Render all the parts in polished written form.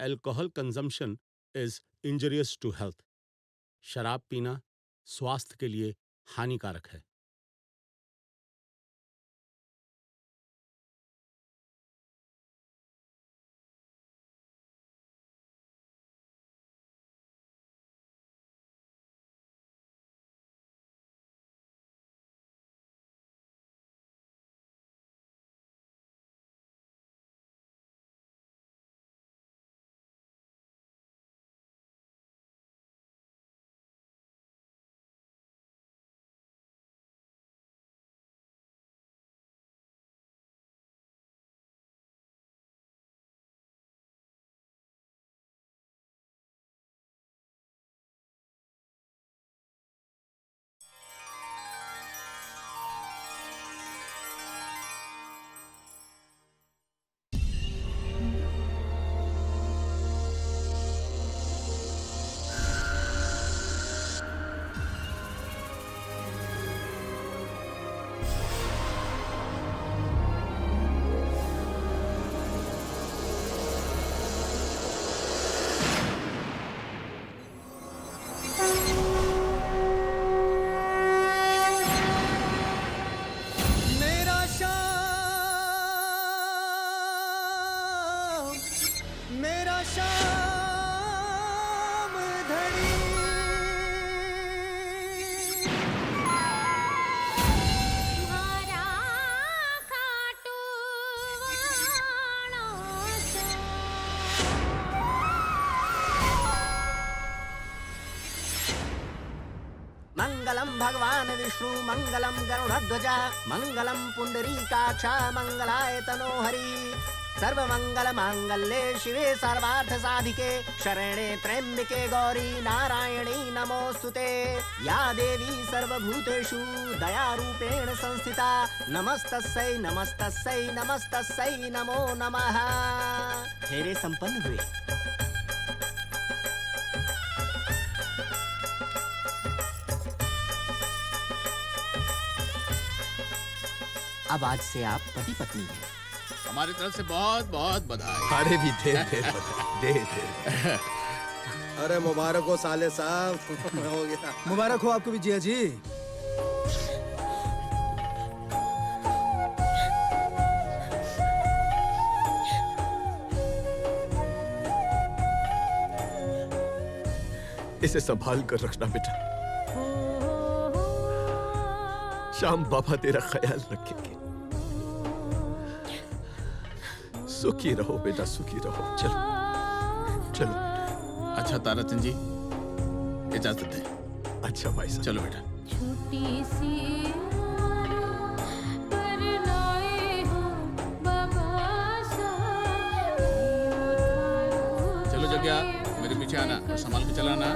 alcohol consumption is injurious to health. शराब पीना स्वास्थ्य के लिए हानिकारक है। मंगलम भगवान विष्णु मंगलम गरुड़ध्वज मंगलम पुंडरीकाक्ष मंगलाय तनोहरि सर्वमंगल मांगल्ये शिवे सर्वार्थ साधिके शरणे त्र्यंबके गौरी नारायणी नमोस्तुते या देवी सर्वभूतेषु दयारूपेण संस्थिता नमस्तस्यै नमस्तस्यै नमस्तस्यै नमो नमः। फेरे संपन्न हुए। अब आज से आप पति पत्नी हैं। हमारी तरफ से बहुत बहुत बधाई। अरे भी दे। अरे मुबारक हो साले साहब। हो गया। मुबारक हो आपको भी जिया जी। इसे संभाल कर रखना बेटा। श्याम बाबा तेरा ख्याल रखेंगे। सुखी रहो बेटा, सुखी रहो। चलो चलो। अच्छा ताराचंद जी, इजाजत है। अच्छा भाई साहब, चलो बेटा। छोटी सी पर लाए हो बाबा साहब। चलो जग्या, मेरे पीछे आना और संभाल के चलाना।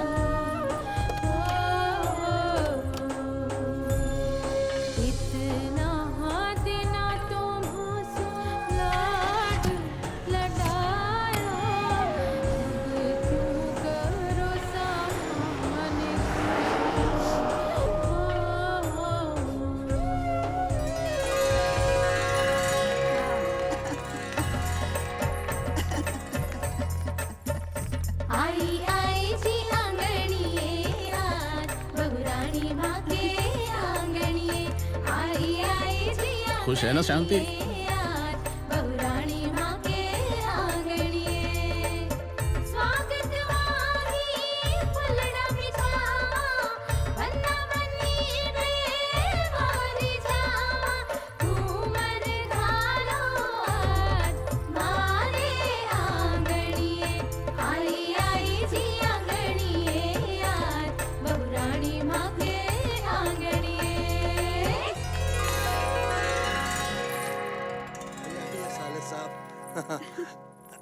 खुश है ना शांति?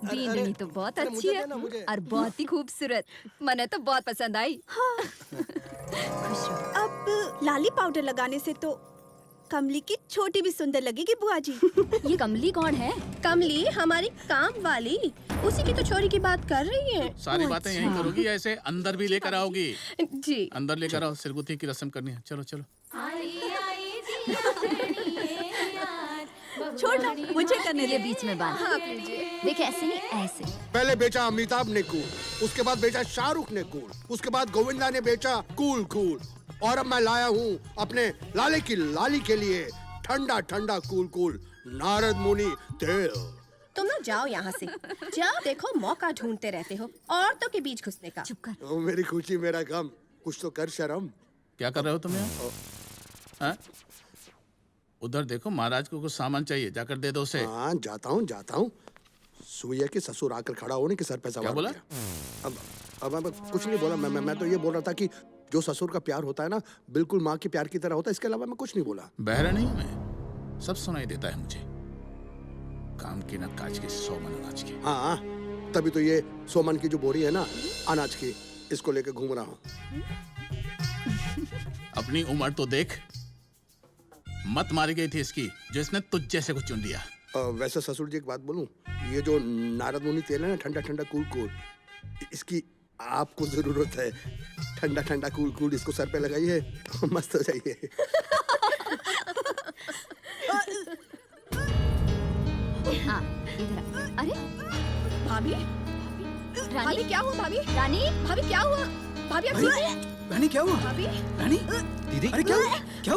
बींदनी तो बहुत अच्छी है और बहुत ही खूबसूरत। मने तो बहुत पसंद आई। हाँ। अब लाली पाउडर लगाने से तो कमली की छोटी भी सुंदर लगेगी बुआ जी। ये कमली कौन है? कमली हमारी काम वाली, उसी की तो छोरी की बात कर रही है। सारी बातें यहीं करोगी, ऐसे अंदर भी लेकर आओगी? जी अंदर लेकर आओ, सिरगुत्ती की रस्म करनी है। चलो चलो। छोड़ ना, मुझे करने ये दे। बीच में बांध। हाँ, लीजिए। देख ऐसे नहीं, ऐसे। पहले बेचा अमिताभ ने कूल, उसके बाद बेचा शाहरुख ने कूल, उसके बाद गोविंदा ने बेचा कूल कूल, और अब मैं लाया हूँ अपने लाले की लाली के लिए ठंडा ठंडा कूल कूल नारद मुनि तेल। तुम लोग जाओ यहाँ से। जाओ, देखो मौका ढूंढते रहते हो औरतों के बीच घुसने का। चुप कर। ओ मेरी खुशी मेरा गम, कुछ तो कर शर्म। क्या कर रहे हो तुम यहाँ? हाँ? उधर देखो, महाराज को कुछ सामान चाहिए, जाकर दे दो उसे। हाँ जाता हूँ। सुइया के ससुर आकर खड़ा होने के सर पे सवार क्या बोला? किया। अब कुछ नहीं बोला, मैं तो ये बोल रहा था कि जो ससुर का प्यार होता है ना, बिल्कुल माँ के प्यार की तरह होता है, इसके अलावा मैं कुछ नहीं बोला। बहरा नहीं हूं मैं, सब सुनाई देता है मुझे। काम की न काज के 100 मन अनाज के। हाँ तभी तो ये 100 मन की जो बोरी है ना अनाज की, इसको लेके घूम रहा हूँ। अपनी उम्र तो देख, मत मारी गई थी इसकी जो इसने तुझ जैसे को चुन लिया। वैसे ससुर जी एक बात बोलूं, ये जो नारद मुनि तेल है ना, ठंडा ठंडा कूल कूल, इसकी आपको जरूरत है। ठंडा ठंडा कूल कूल इसको सर पे लगाइए, मस्त हो जाइए। हाँ, इधर आ। अरे भाभी, रानी, भाभी क्या हुआ? भाभी, रानी, भाभी क्या हुआ? भाभी आप ठीक है? रानी क्या हुआ? भाभी, रानी दीदी, अरे क्या हुआ? क्या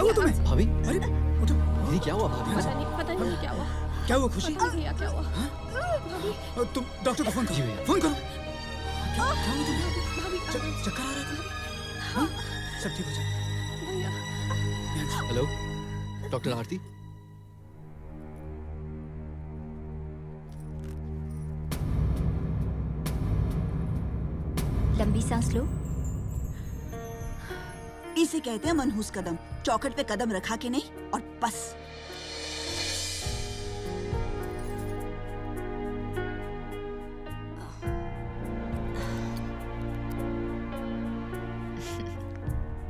हुआ तुम्हें? भाभी, अरे उठो। दीदी क्या हुआ भाभी? पता नहीं क्या हुआ। क्या हुआ खुशी? भैया क्या हुआ? तुम डॉक्टर को फोन जी करो। भैया। फोन करो। क्या हुआ तुम्हें? चक्कर आ रहा था? हाँ? सब ठीक हो जाएगा। हेलो डॉक्टर आरती। लंबी सांस लो। इसे कहते हैं मनहूस कदम। चौखट पे कदम रखा के नहीं, और बस।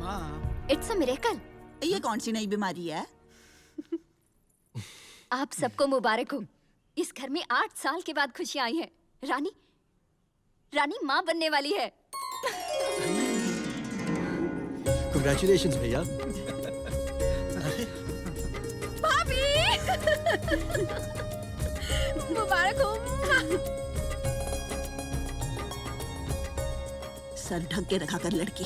माँ, इट्स अ मिरेकल। ये कौन सी नई बीमारी है? आप सबको मुबारक हो। इस घर में 8 साल के बाद खुशियां आई हैं। रानी माँ बनने वाली है। कंग्रेचुलेशंस भैया। मुबारक हो। सर ढक के रखा कर लड़की।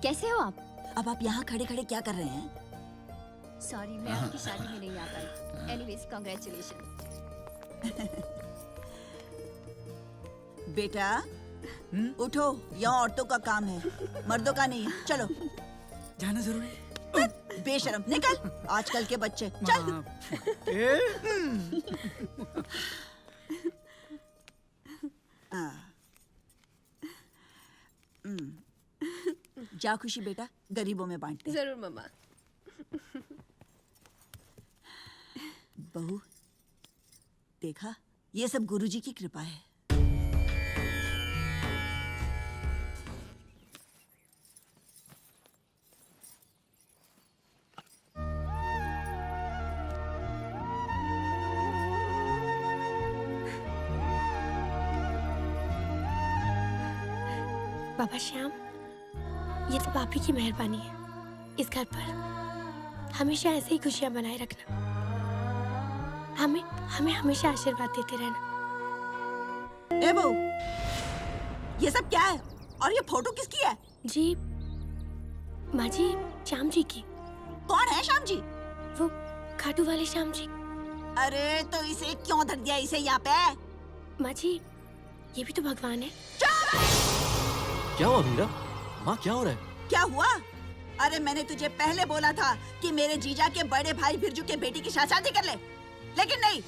कैसे हो आप? अब आप यहाँ खड़े खड़े क्या कर रहे हैं? सॉरी, मैं आपकी शादी में नहीं आ पाई। Anyways congratulation. बेटा उठो, यहाँ औरतों का काम है, मर्दों का नहीं। चलो। जाना जरूरी है। बेशरम, निकल। आजकल के बच्चे, चल। माँ, ए? जा खुशी बेटा, गरीबों में बांटते। जरूर मम्मा। बहू, देखा, ये सब गुरुजी की कृपा है। बाबा श्याम, ये तो आप ही की मेहरबानी है। इस घर पर हमेशा ऐसे ही खुशियां बनाए रखना। हमें हमें हमेशा आशीर्वाद देते रहना। ए बहू, ये सब क्या है? और ये फोटो किसकी है? जी माँ जी, श्याम जी की। कौन है श्याम जी? वो खाटू वाले श्याम जी। अरे तो इसे क्यों धर दिया इसे यहाँ पे? माँ जी, ये भी तो भगवान है। क्या हुआ मीरा? माँ क्या हो रहा है? क्या हुआ? अरे मैंने तुझे पहले बोला था कि मेरे जीजा के बड़े भाई बिरजू के बेटी की शादी कर ले, लेकिन नहीं।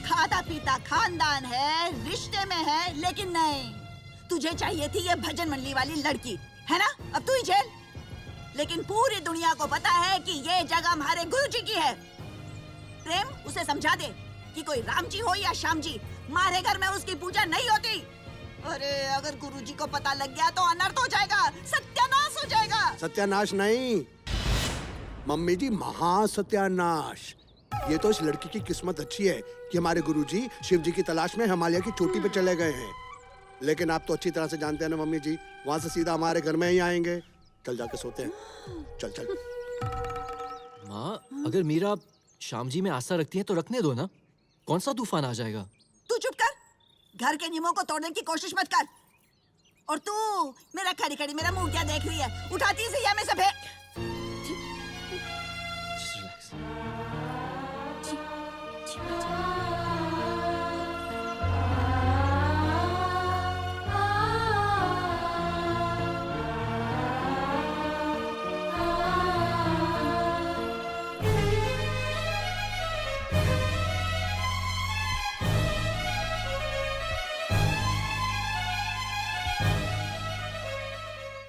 खाता पीता खानदान है, रिश्ते में है, लेकिन नहीं। तुझे चाहिए थी ये भजन मंडली वाली लड़की, है ना? अब तू ही झेल। लेकिन पूरी दुनिया को पता है कि ये जगह हमारे गुरुजी की है। प्रेम, उसे समझा दे कि कोई राम जी हो या श्याम जी, हमारे घर में उसकी पूजा नहीं होती। अरे अगर गुरुजी को पता लग गया तो अनर्थ हो जाएगा, सत्यानाश हो जाएगा। सत्यानाश नहीं मम्मी जी, महासत्यानाश। ये तो इस लड़की की किस्मत अच्छी है कि हमारे गुरुजी शिव जी की तलाश में हिमालय की चोटी पे चले गए हैं। लेकिन आप तो अच्छी तरह से जानते हैं ना मम्मी जी, वहां से सीधा हमारे घर में ही आएंगे। चल जाके सोते हैं, चल चल। माँ, अगर मीरा श्याम जी में आस्था रखती है तो रखने दो ना, कौन सा तूफान आ जाएगा। तू चुप कर, घर के नियमों को तोड़ने की कोशिश मत कर। और तू मेरा खड़ी खड़ी मेरा मुंह क्या देख रही है? उठाती से या मैं सब है।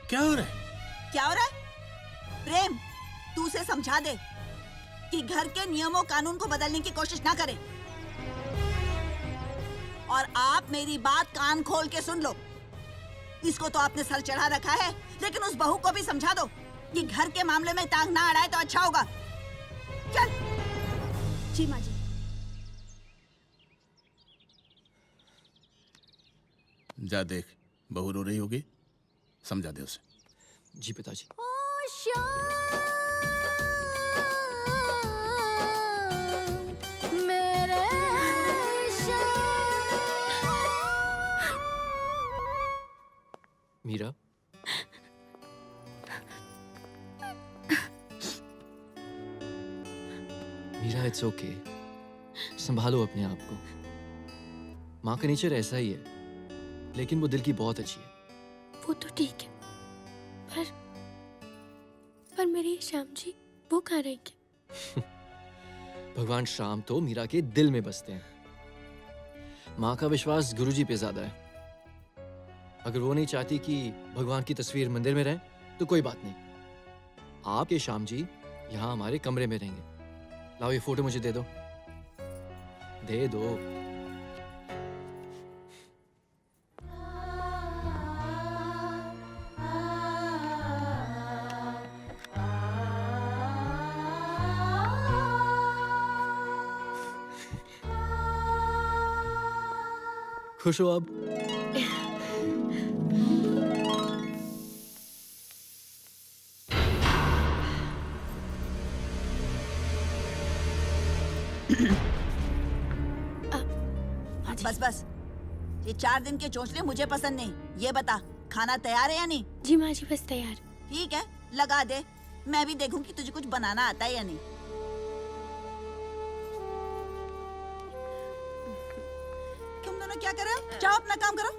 क्या हो रहा है? क्या हो रहा है? प्रेम, तू उसे समझा दे कि घर के नियमों कानून को बदलने की कोशिश ना करे। और आप मेरी बात कान खोल के सुन लो। इसको तो आपने सर चढ़ा रखा है, लेकिन उस बहू को भी समझा दो कि घर के मामले में टांग ना अड़ाए तो अच्छा होगा। चल। जी माँ जी। जा देख, बहू रो रही होगी, समझा दे उसे। जी पिताजी। मीरा, मीरा इट्स ओके, संभालो अपने आप को। माँ का नेचर ऐसा ही है, लेकिन वो दिल की बहुत अच्छी है। वो तो ठीक है, पर मेरे श्याम जी वो कहाँ रहेंगे? भगवान श्याम तो मीरा के दिल में बसते हैं। माँ का विश्वास गुरुजी पे ज्यादा है। अगर वो नहीं चाहती कि भगवान की तस्वीर मंदिर में रहे तो कोई बात नहीं, आपके श्याम जी यहाँ हमारे कमरे में रहेंगे। लाओ ये फोटो मुझे दे दो, दे दो। खुश हो अब? बस बस, ये 4 दिन के चोंचले मुझे पसंद नहीं। ये बता, खाना तैयार है या नहीं? जी माँ जी, बस तैयार। ठीक है, लगा दे। मैं भी देखूं कि तुझे कुछ बनाना आता है या नहीं। तुम दोनों क्या कर रहे हो? जाओ अपना काम करो।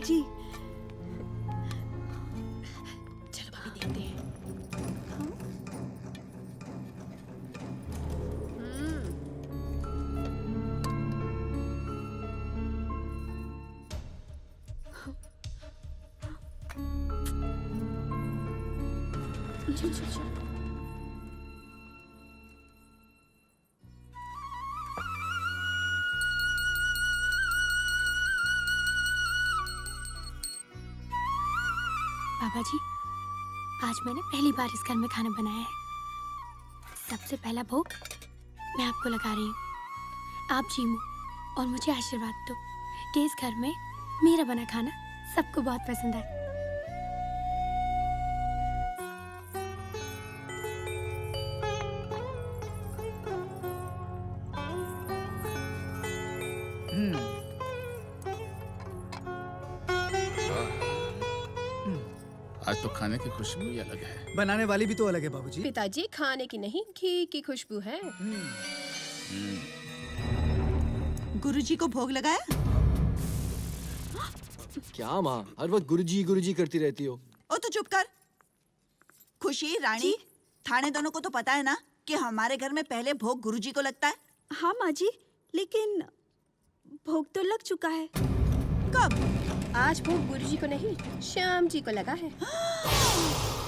जी। चलो भाभी देखते हैं। बाबा जी, आज मैंने पहली बार इस घर में खाना बनाया है। सबसे पहला भोग मैं आपको लगा रही हूँ। आप जीमो और मुझे आशीर्वाद दो कि इस घर में मेरा बना खाना सबको बहुत पसंद आए। आज तो खाने की खुशबू ही अलग है। बनाने वाली भी तो अलग है बाबूजी। पिताजी, खाने की नहीं, घी की खुशबू है। गुरुजी को भोग लगाया? क्या माँ, हर वक्त गुरुजी करती रहती हो। ओ तो चुप कर। खुशी, रानी, थाने दोनों को तो पता है ना कि हमारे घर में पहले भोग गुरुजी को लगता है। हाँ माँ जी, लेकिन भोग तो लग चुका है। कब? आज भोग गुरुजी को नहीं, श्याम जी को लगा है।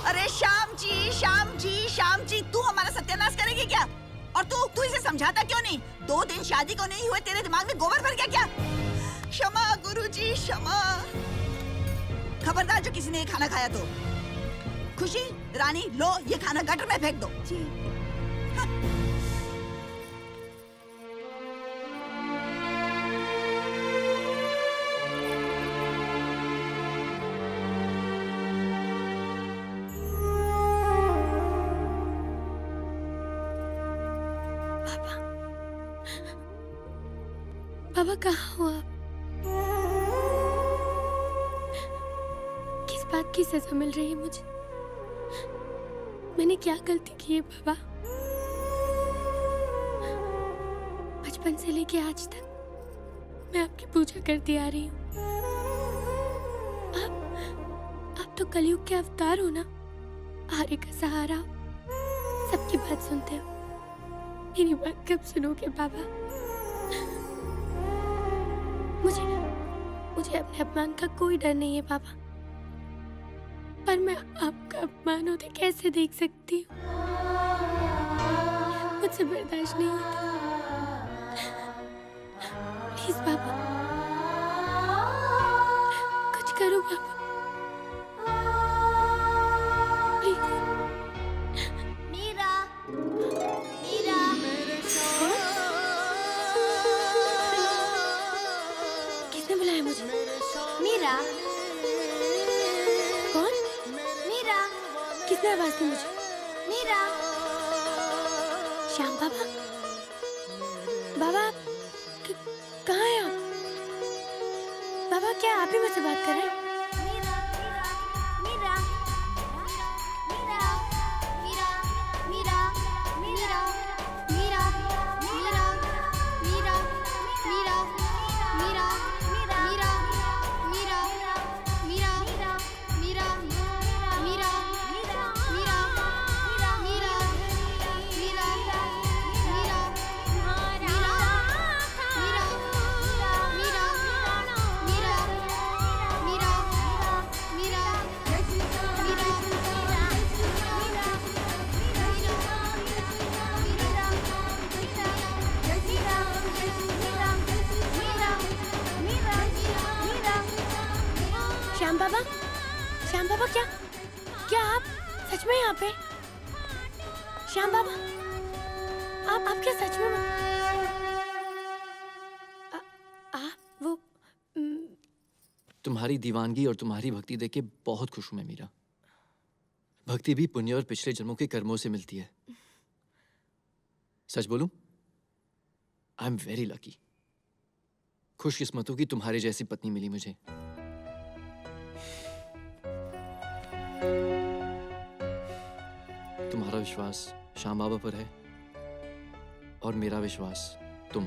अरे श्याम जी, श्याम जी, श्याम जी, तू हमारा सत्यानाश करेगी क्या? और तू इसे समझाता क्यों नहीं? 2 दिन शादी को नहीं हुए, तेरे दिमाग में गोबर भर गया क्या? क्षमा गुरुजी, क्षमा। खबरदार जो किसी ने ये खाना खाया तो। खुशी, रानी, लो ये खाना गटर में फेंक दो। जी। पापा, पापा कहाँ हो आप? किस बात की सजा मिल रही है मुझे? मैंने क्या गलती की है पापा? बचपन से लेके आज तक मैं आपकी पूजा करती आ रही हूँ। आप तो कलयुग के अवतार हो ना, आर्य का सहारा, सबकी बात सुनते हो। मेरी बात कब सुनोगे पापा? मुझे अपने अपमान का कोई डर नहीं है पापा, पर मैं आपका अपमान होते कैसे देख सकती हूँ? मुझसे बर्दाश्त नहीं होता। प्लीज पापा, कुछ करो पापा, प्लीज। मीरा, मीरा, किसने बुलाया मुझे? मीरा, कौन? मीरा, किसने आवाज दी मुझे? मीरा। श्याम बाबा, बाबा कहाँ हैं आप? बाबा क्या आप ही मुझसे बात कर रहे हैं? मीरा, मीरा, मीरा, मीरा, मीरा, मीरा, मीरा, मीरा, मीरा, मीरा, मीरा, मीरा, मीरा, मीरा, मीरा, मीरा, श्याम बाबा, श्याम बाबा क्या आप सच में यहाँ पे? श्याम बाबा, आप क्या सच में आप वो तुम्हारी दीवानगी और तुम्हारी भक्ति देख के बहुत खुश हूं मैं मीरा। भक्ति भी पुण्य और पिछले जन्मों के कर्मों से मिलती है। सच बोलूं, आई एम वेरी लकी। खुशकिस्मतों की तुम्हारे जैसी पत्नी मिली मुझे। तुम्हारा विश्वास श्याम बाबा पर है और मेरा विश्वास तुम।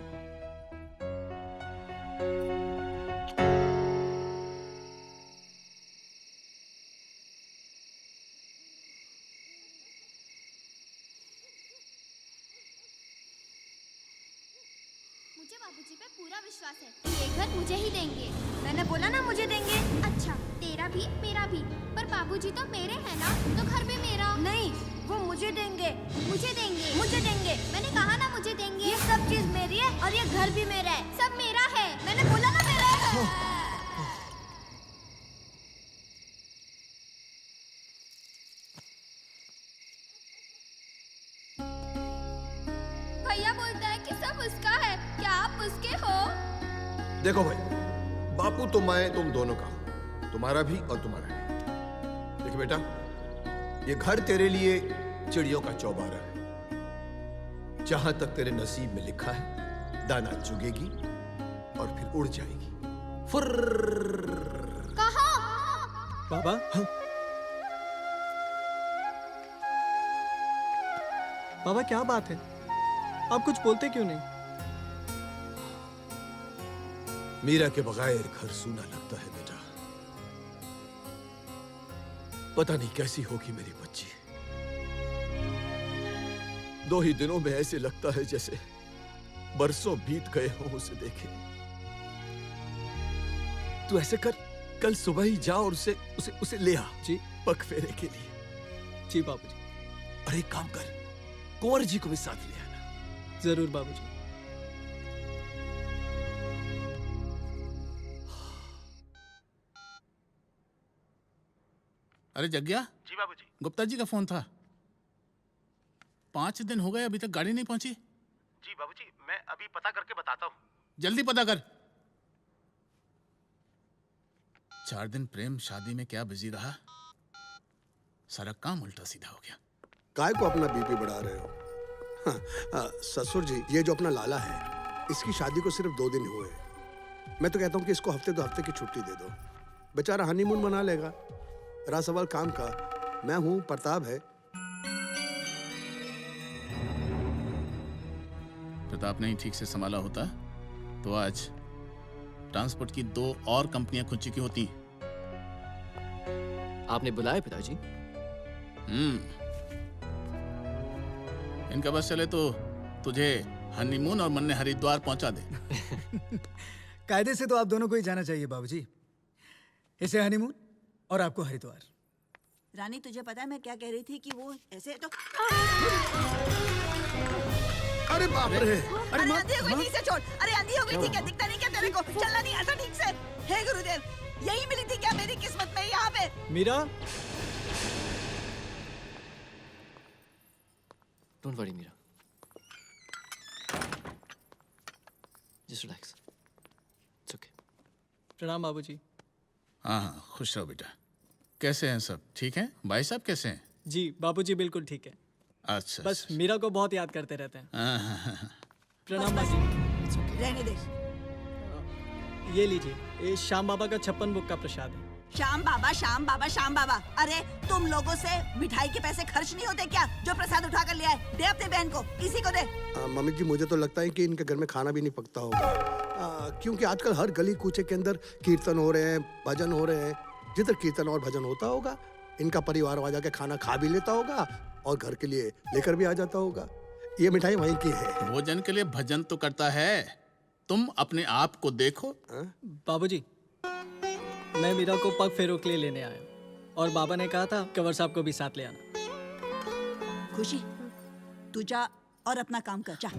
मुझे बाबूजी पे पूरा विश्वास है। ये घर मुझे ही देंगे। मैंने बोला ना मुझे देंगे। अच्छा, तेरा भी मेरा भी, पर बाबूजी तो मेरे हैं ना, तो घर भी मेरा। नहीं, वो मुझे देंगे। मुझे देंगे। मुझे देंगे। मैंने कहा ना मुझे देंगे। ये सब चीज मेरी है और ये घर भी मेरा है। सब मेरा है। मैंने बोला ना मेरा है। भैया बोलता है कि सब उसका है। क्या आप उसके हो? देखो भाई, बापू तो मैं तुम दोनों का हूं, तुम्हारा भी और तुम्हारा भी। देख बेटा, ये घर तेरे लिए चिड़ियों का चौबारा है। जहां तक तेरे नसीब में लिखा है, दाना चुगेगी और फिर उड़ जाएगी। फुर्र। कहाँ? बाबा, हाँ? बाबा क्या बात है? आप कुछ बोलते क्यों नहीं? मीरा के बगैर घर सूना लगता है बेटा। पता नहीं कैसी होगी मेरी बच्ची। 2 ही दिनों में ऐसे लगता है जैसे बरसों बीत गए हों उसे देखे। तू ऐसे कर, कल सुबह ही जा और उसे ले आ। जी। पग फेरे के लिए। जी बाबूजी। और एक काम कर, कुंवर जी को भी साथ ले आना। जरूर बाबूजी। अरे जग्या। जी बाबूजी। गुप्ता जी का फोन था। 5 दिन हो गए, अभी तक गाड़ी नहीं पहुंची। जी बाबूजी, मैं अभी पता करके बताता हूँ। जल्दी पता कर। 4 दिन प्रेम शादी में क्या बिजी रहा, सारा काम उल्टा सीधा हो गया। काय को अपना बीपी बढ़ा रहे हो? ससुर जी, ये जो अपना लाला है, इसकी शादी को सिर्फ 2 दिन हुए हैं। मैं तो कहता हूँ कि इसको हफ्ते 2 हफ्ते की छुट्टी दे दो, बेचारा हनीमून मना लेगा। रहा सवाल काम का, मैं हूँ, प्रताप है। प्रताप नहीं ठीक से संभाला होता तो आज ट्रांसपोर्ट की 2 और कंपनियां खुल चुकी होती। आपने बुलाया पिताजी? इनका बस चले तो तुझे हनीमून और मन्ने हरिद्वार पहुंचा दे। कायदे से तो आप दोनों को ही जाना चाहिए बाबूजी। इसे हनीमून और आपको हरिद्वार। रानी, तुझे पता है मैं क्या कह रही थी कि वो ऐसे तो अरे बाप रे! अरे अंधी हो गई, ठीक से छोड़। अरे अंधी हो गई थी क्या? दिखता नहीं क्या तेरे को? चलना नहीं आता ठीक से? हे गुरुदेव, यही मिली थी क्या मेरी किस्मत में यहाँ पे? Meera, don't worry Meera, just relax, it's okay. प्रणाम बाबूजी। हाँ हाँ, खुश रहो बेटा। कैसे हैं सब? ठीक हैं? भाई साहब कैसे हैं? जी बाबूजी बिल्कुल ठीक है। अच्छा, बस मीरा को बहुत याद करते रहते हैं। हाँ। प्रणाम बाजी। रहने दे। ये लीजिए, ये श्याम बाबा का 56 बुक का प्रसाद है। श्याम बाबा, श्याम बाबा, श्याम बाबा। अरे तुम लोगों से मिठाई के पैसे खर्च नहीं होते क्या? जो प्रसाद उठा कर ले आए, दे अपने बहन को, इसी को दे। मम्मी जी, मुझे तो लगता है कि इनके घर में खाना भी नहीं पकता होगा, क्योंकि आजकल हर गली कूचे के अंदर कीर्तन हो रहे हैं, भजन हो रहे हैं। जिधर कीर्तन और भजन होता होगा, इनका परिवार वहाँ जाके खाना खा भी लेता होगा और घर के लिए लेकर भी आ जाता होगा। ये मिठाई वहीं की है। भोजन के लिए भजन तो करता है, तुम अपने आप को देखो। बाबूजी, मैं मीरा को पग फेरों के लिए लेने आया और बाबा ने कहा था कंवर साहब को भी साथ ले आना। खुशी, तू जा और अपना काम कर, जा।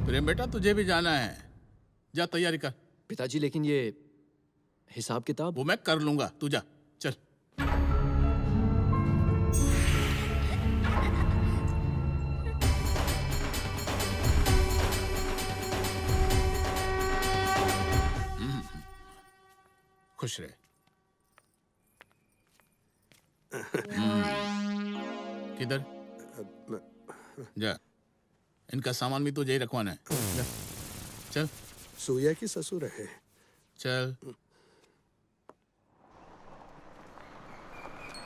प्रेम बेटा, तुझे भी जाना है, जा तैयारी कर। पिताजी लेकिन ये हिसाब किताब? वो मैं कर लूंगा, तू जा, चल। खुश रहे। किधर जा, इनका सामान भी तुझे ही रखवाना है। जा, चल। सूर्या की ससुर है। चल।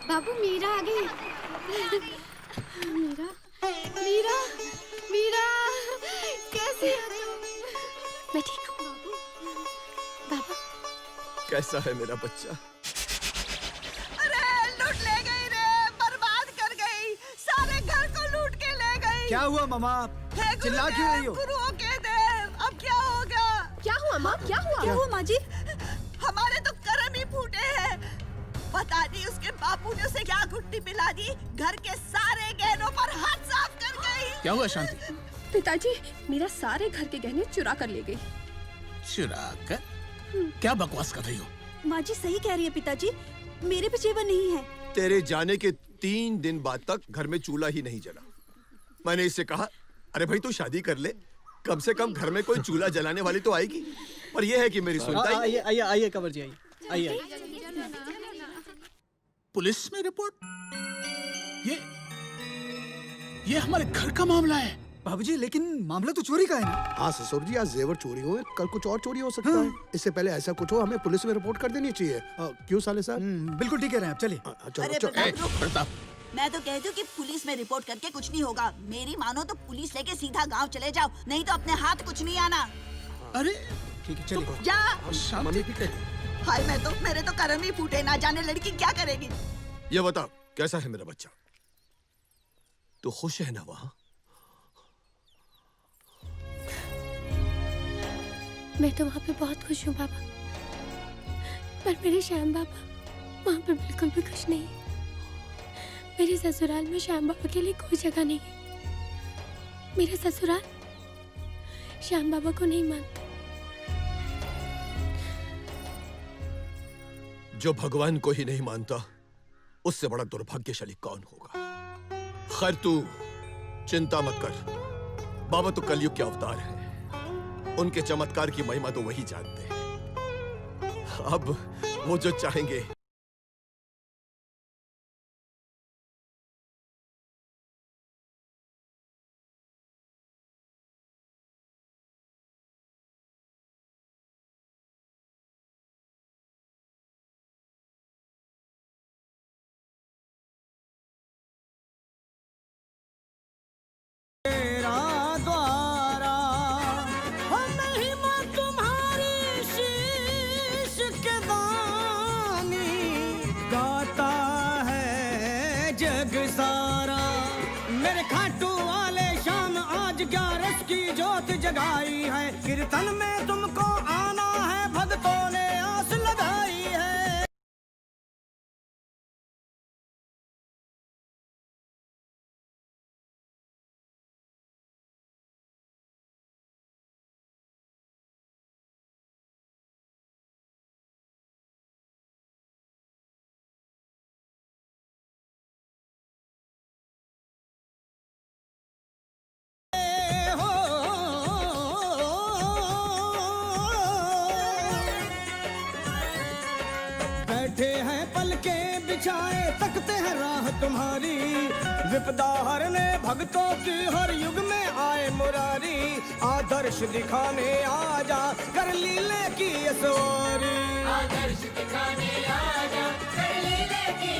बाबू, मीरा आ गई। मीरा, मीरा, मीरा, कैसी हो तुम? मैं ठीक हूँ बाबा। कैसा है मेरा बच्चा? अरे लूट ले गई रे, बर्बाद कर गई, सारे घर को लूट के ले गई। क्या हुआ मामा? चिल्ला क्यों रही हो? गुरुओं के देव, अब क्या होगा? क्या हुआ माँ? क्या हुआ? क्या हुआ माँ जी? हमारे तो कर्म ही फूटे हैं। पता नहीं उसके बापू ने उसे क्या घुट्टी पिला दी, घर के सारे गहनों पर हाथ साफ कर गई। क्या हुआ शांति? पिताजी, मेरा सारे घर के गहने चुरा कर ले गई। चुरा कर? क्या बकवास कर रही हो? माँ जी सही कह रही है पिताजी, मेरे पे जेवर नहीं है। तेरे जाने के 3 दिन बाद तक घर में चूल्हा ही नहीं जला। मैंने इससे कहा, अरे भाई तू शादी कर ले, कम से कम घर में कोई चूल्हा जलाने वाली तो आएगी। पर यह है कि मेरी सुनता ही। आइए आइए आइए कंवर जी, आइए आइए। पुलिस में रिपोर्ट? ये हमारे घर का मामला है। बाबूजी, लेकिन मामला तो चोरी का है ना? हाँ ससुर जी, आज जेवर चोरी हुए, कल कुछ और चोरी हो सकता है। इससे पहले ऐसा कुछ हो, हमें पुलिस में रिपोर्ट कर देनी चाहिए। क्यों साले साहब? बिल्कुल ठीक कह रहे हैं आप, चलिए। अरे चलो प्रताप, मैं तो कहती हूँ कि पुलिस में रिपोर्ट करके कुछ नहीं होगा। मेरी मानो तो पुलिस लेके सीधा गांव चले जाओ, नहीं तो अपने हाथ कुछ नहीं आना। अरे ठीक है, चलिए। जा। मम्मी भी कहे। हाय, मेरे तो कर्म ही फूटे, ना जाने लड़की क्या करेगी। ये बता, कैसा है मेरा बच्चा? तू खुश है ना वहाँ? मैं तो वहाँ पे बहुत खुश हूँ बाबा, पर मेरे श्याम बाबा वहाँ पे बिल्कुल भी खुश नहीं है। मेरे ससुराल में श्याम बाबा के लिए कोई जगह नहीं है। मेरा ससुराल श्याम बाबा को नहीं मानता। जो भगवान को ही नहीं मानता, उससे बड़ा दुर्भाग्यशाली कौन होगा? खैर तू चिंता मत कर, बाबा तो कलयुग के अवतार हैं। उनके चमत्कार की महिमा तो वही जानते हैं। अब वो जो चाहेंगे खाटू वाले शाम आज 11 की ज्योत जगाई है, कीर्तन में तुमको आना है, भक्तों ने आस लगाई है। बैठे हैं पलके बिछाए, तकते हैं राह तुम्हारी, विपदा हरने भक्तों की हर युग में आए मुरारी, आदर्श दिखाने आजा कर लीले की ये सवारी, आदर्श दिखाने आजा कर लीले की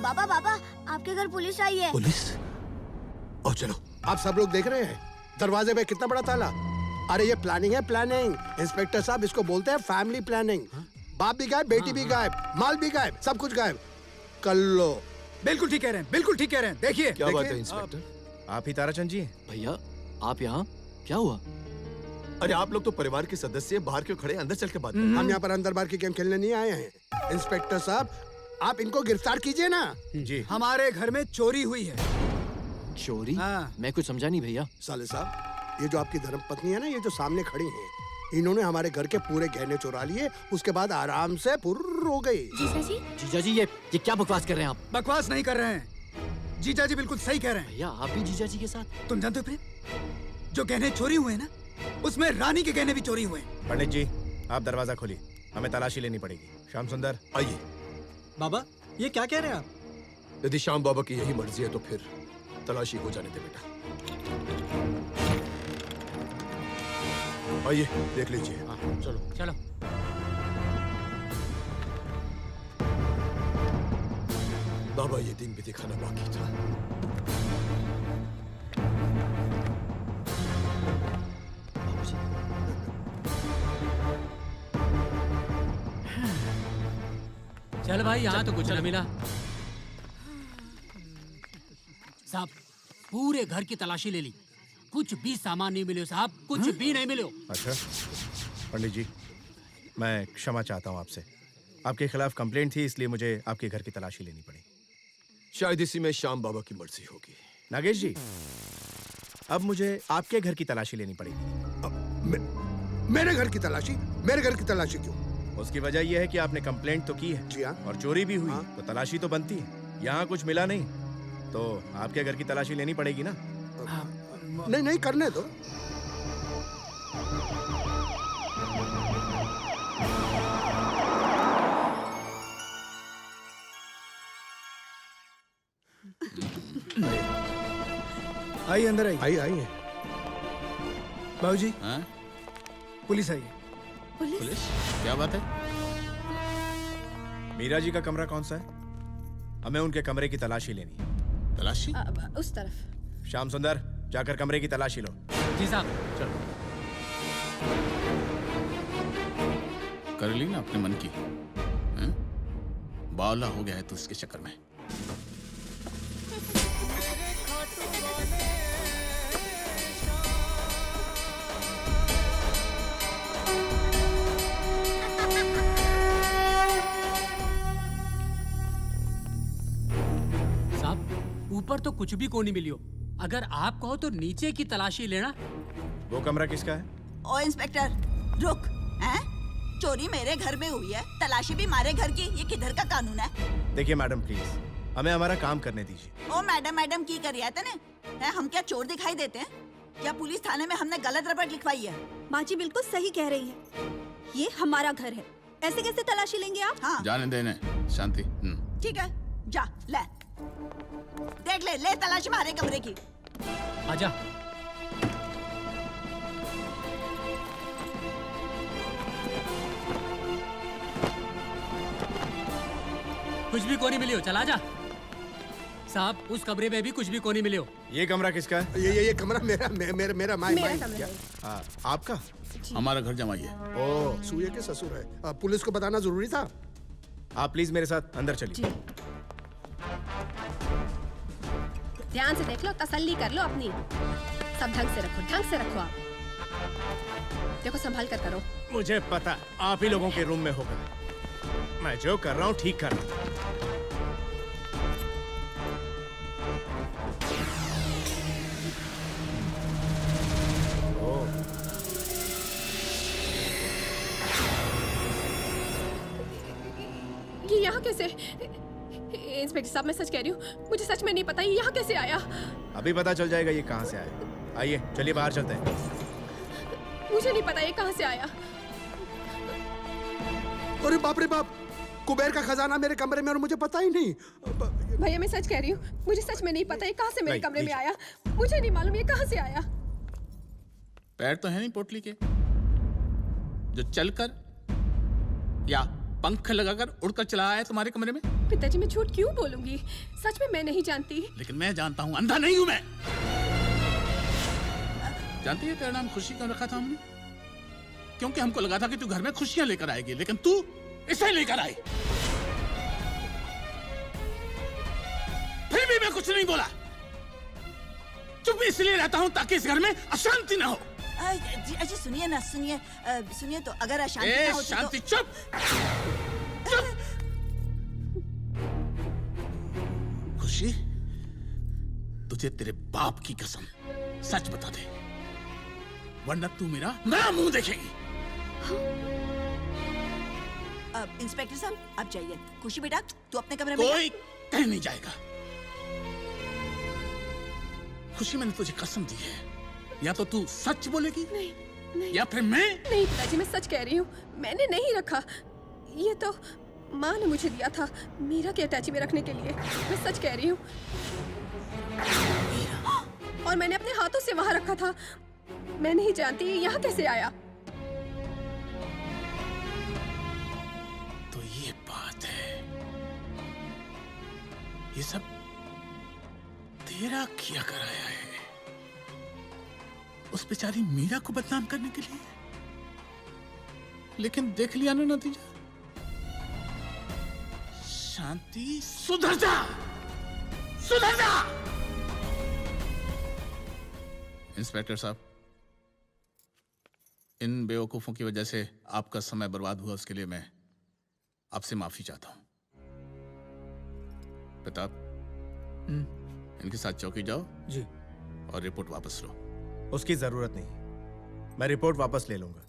बाबा बाबा आपके घर पुलिस आई है। पुलिस? और चलो। आप सब लोग देख रहे हैं दरवाजे पे कितना बड़ा ताला। अरे ये प्लानिंग है, प्लानिंग। इंस्पेक्टर साहब इसको बोलते हैं फैमिली प्लानिंग। बाप भी गायब, बेटी भी गायब, माल भी गायब, सब कुछ गायब। कर लो। बिल्कुल ठीक कह रहे हैं, बिल्कुल ठीक कह रहे हैं। देखिए क्या बात है इंस्पेक्टर? आप ही ताराचंद जी हैं? भैया आप यहाँ क्या हुआ? अरे आप लोग तो परिवार के सदस्य बाहर क्यों खड़े, अंदर चल के बात करें। हम यहाँ पर अंदर बाहर की गेम खेलने नहीं आए हैं। इंस्पेक्टर साहब आप इनको गिरफ्तार कीजिए ना। जी। हमारे घर में चोरी हुई है। चोरी? मैं कुछ समझा नहीं भैया। साले साहब ये जो आपकी धर्मपत्नी है ना, ये जो सामने खड़ी हैं, इन्होंने हमारे घर के पूरे गहने चुरा लिए, उसके बाद आराम से फुर्र हो गई। जीजा जी ये क्या बकवास कर रहे हैं आप? बकवास नहीं कर रहे हैं, जीजा जी बिल्कुल सही कह रहे हैं। भैया आप भी जीजा जी के साथ? तुम जानते हो प्रेम, जो गहने चोरी हुए हैं ना, उसमें रानी के गहने भी चोरी हुए हैं। पंडित जी आप दरवाजा खोलिए, हमें तलाशी लेनी पड़ेगी। श्याम सुंदर आइए। बाबा ये क्या कह रहे हैं आप? यदि श्याम बाबा की यही मर्जी है तो फिर तलाशी हो जाने दे बेटा। आइए देख लीजिए। चलो चलो। बाबा ये दिन भी दिखाना बाकी था। चल भाई यहाँ तो कुछ न मिला। साहब पूरे घर की तलाशी ले ली, कुछ भी सामान नहीं मिले साहब, कुछ भी नहीं मिले। अच्छा पंडित जी मैं क्षमा चाहता हूँ आपसे, आपके खिलाफ कंप्लेंट थी इसलिए मुझे आपके घर की तलाशी लेनी पड़ी। शायद इसी में श्याम बाबा की मर्जी होगी। नागेश जी अब मुझे आपके घर की तलाशी लेनी पड़ेगी। मेरे घर की तलाशी? मेरे घर की तलाशी क्यों? उसकी वजह यह है कि आपने कंप्लेंट तो की है। जी हाँ। और चोरी भी हुई तो तलाशी तो बनती है। यहाँ कुछ मिला नहीं तो आपके घर की तलाशी लेनी पड़ेगी ना। नहीं नहीं करने दो। आइए अंदर आइए। आइए आइए। बाबूजी पुलिस आई है। पुलिस? क्या बात है? मीरा जी का कमरा कौन सा है? हमें उनके कमरे की तलाशी लेनी है। तलाशी? उस तरफ। श्याम सुंदर जाकर कमरे की तलाशी लो। जी साहब। चलो कर ली ना अपने मन की। बावला हो गया है तू इसके चक्कर में। ऊपर तो कुछ भी को नहीं मिलियो, अगर आप कहो तो नीचे की तलाशी लेना। वो कमरा किसका है? ओ इंस्पेक्टर रुक। हैं? चोरी मेरे घर में हुई है, तलाशी भी मारे घर की, ये किधर का कानून है? देखिए मैडम प्लीज हमें हमारा काम करने दीजिए। ओ मैडम मैडम की करिए तने? हम क्या चोर दिखाई देते हैं? क्या पुलिस थाने में हमने गलत रपट लिखवाई है? माँ जी बिल्कुल सही कह रही है, ये हमारा घर है, ऐसे कैसे तलाशी लेंगे आप? हाँ जाने देने शांति। ठीक है जा ले देख ले तलाशी मारे कमरे की। आजा। कुछ भी को नहीं मिलियो, चला जा। साहब उस कमरे में भी कुछ भी को नहीं मिलियो। ये कमरा किसका है? ये कमरा मेरा माई आपका? हमारा घर जमाई है। ओ सूये के ससुर है। पुलिस को बताना जरूरी था। आप प्लीज मेरे साथ अंदर चलिए। ध्यान से देख लो, तसल्ली कर लो अपनी। सब ढंग से रखो आप। देखो संभाल कर करो। मुझे पता आप ही लोगों के रूम में होगा, मैं जो कर रहा हूँ ठीक कर रहा हूँ। ये यहाँ कैसे? इंस्पेक्टर साहब मैं सच कह रही हूँ, मुझे सच में नहीं पता ये यहाँ कैसे आया। अभी पता चल जाएगा ये कहाँ से आया। आइए चलिए बाहर चलते हैं। मुझे नहीं पता ये कहाँ से आया। अरे बाप रे बाप, कुबेर का खजाना मेरे कमरे में और मुझे पता ही नहीं। भैया मैं सच कह रही हूँ, मुझे सच में नहीं पता ये कहाँ से मेरे कमरे में आया। मुझे नहीं मालूम ये कहाँ से आया। पैर तो है नहीं पोटली के जो चलकर या पंख लगाकर उड़कर चला आया तुम्हारे कमरे में? पिताजी मैं झूठ क्यों बोलूंगी? सच में मैं नहीं जानती। लेकिन मैं जानता हूँ, अंधा नहीं हूं मैं। जानती है तेरा नाम खुशी क्यों रखा था हमने? क्योंकि हमको लगा था कि तू घर में खुशियां लेकर आएगी, लेकिन तू इसे लेकर आई। फिर भी मैं कुछ नहीं बोला। चुप इसलिए रहता हूं ताकि इस घर में अशांति ना हो। जी सुनिए ना, सुनिए तो अगर अशांति ना हो शांति तो... चुप चुप। खुशी, तुझे तेरे बाप की कसम सच बता दे, वरना तू मेरा नया मुंह देखेगी। इंस्पेक्टर साहब आप जाइए। खुशी बेटा तू अपने कमरे में कोई कहीं नहीं जाएगा। खुशी मैंने तुझे कसम दी है, या तो तू सच बोलेगी नहीं, या फिर मैं। नहीं पिताजी मैं सच कह रही हूँ, मैंने नहीं रखा। ये तो माँ ने मुझे दिया था मीरा के अटैची में रखने के लिए। मैं सच कह रही हूँ। और मैंने अपने हाथों से वहाँ रखा था। मैं नहीं जानती यहाँ कैसे आया। तो ये बात है, ये सब तेरा किया कराया है उस बेचारी मीरा को बदनाम करने के लिए। लेकिन देख लिया ना नतीजा। शांति, सुधर जा, सुधर जा। इंस्पेक्टर साहब, इन बेवकूफों की वजह से आपका समय बर्बाद हुआ, उसके लिए मैं आपसे माफी चाहता हूं। प्रताप, इनके साथ चौकी जाओ जी, और रिपोर्ट वापस लो। उसकी जरूरत नहीं, मैं रिपोर्ट वापस ले लूंगा,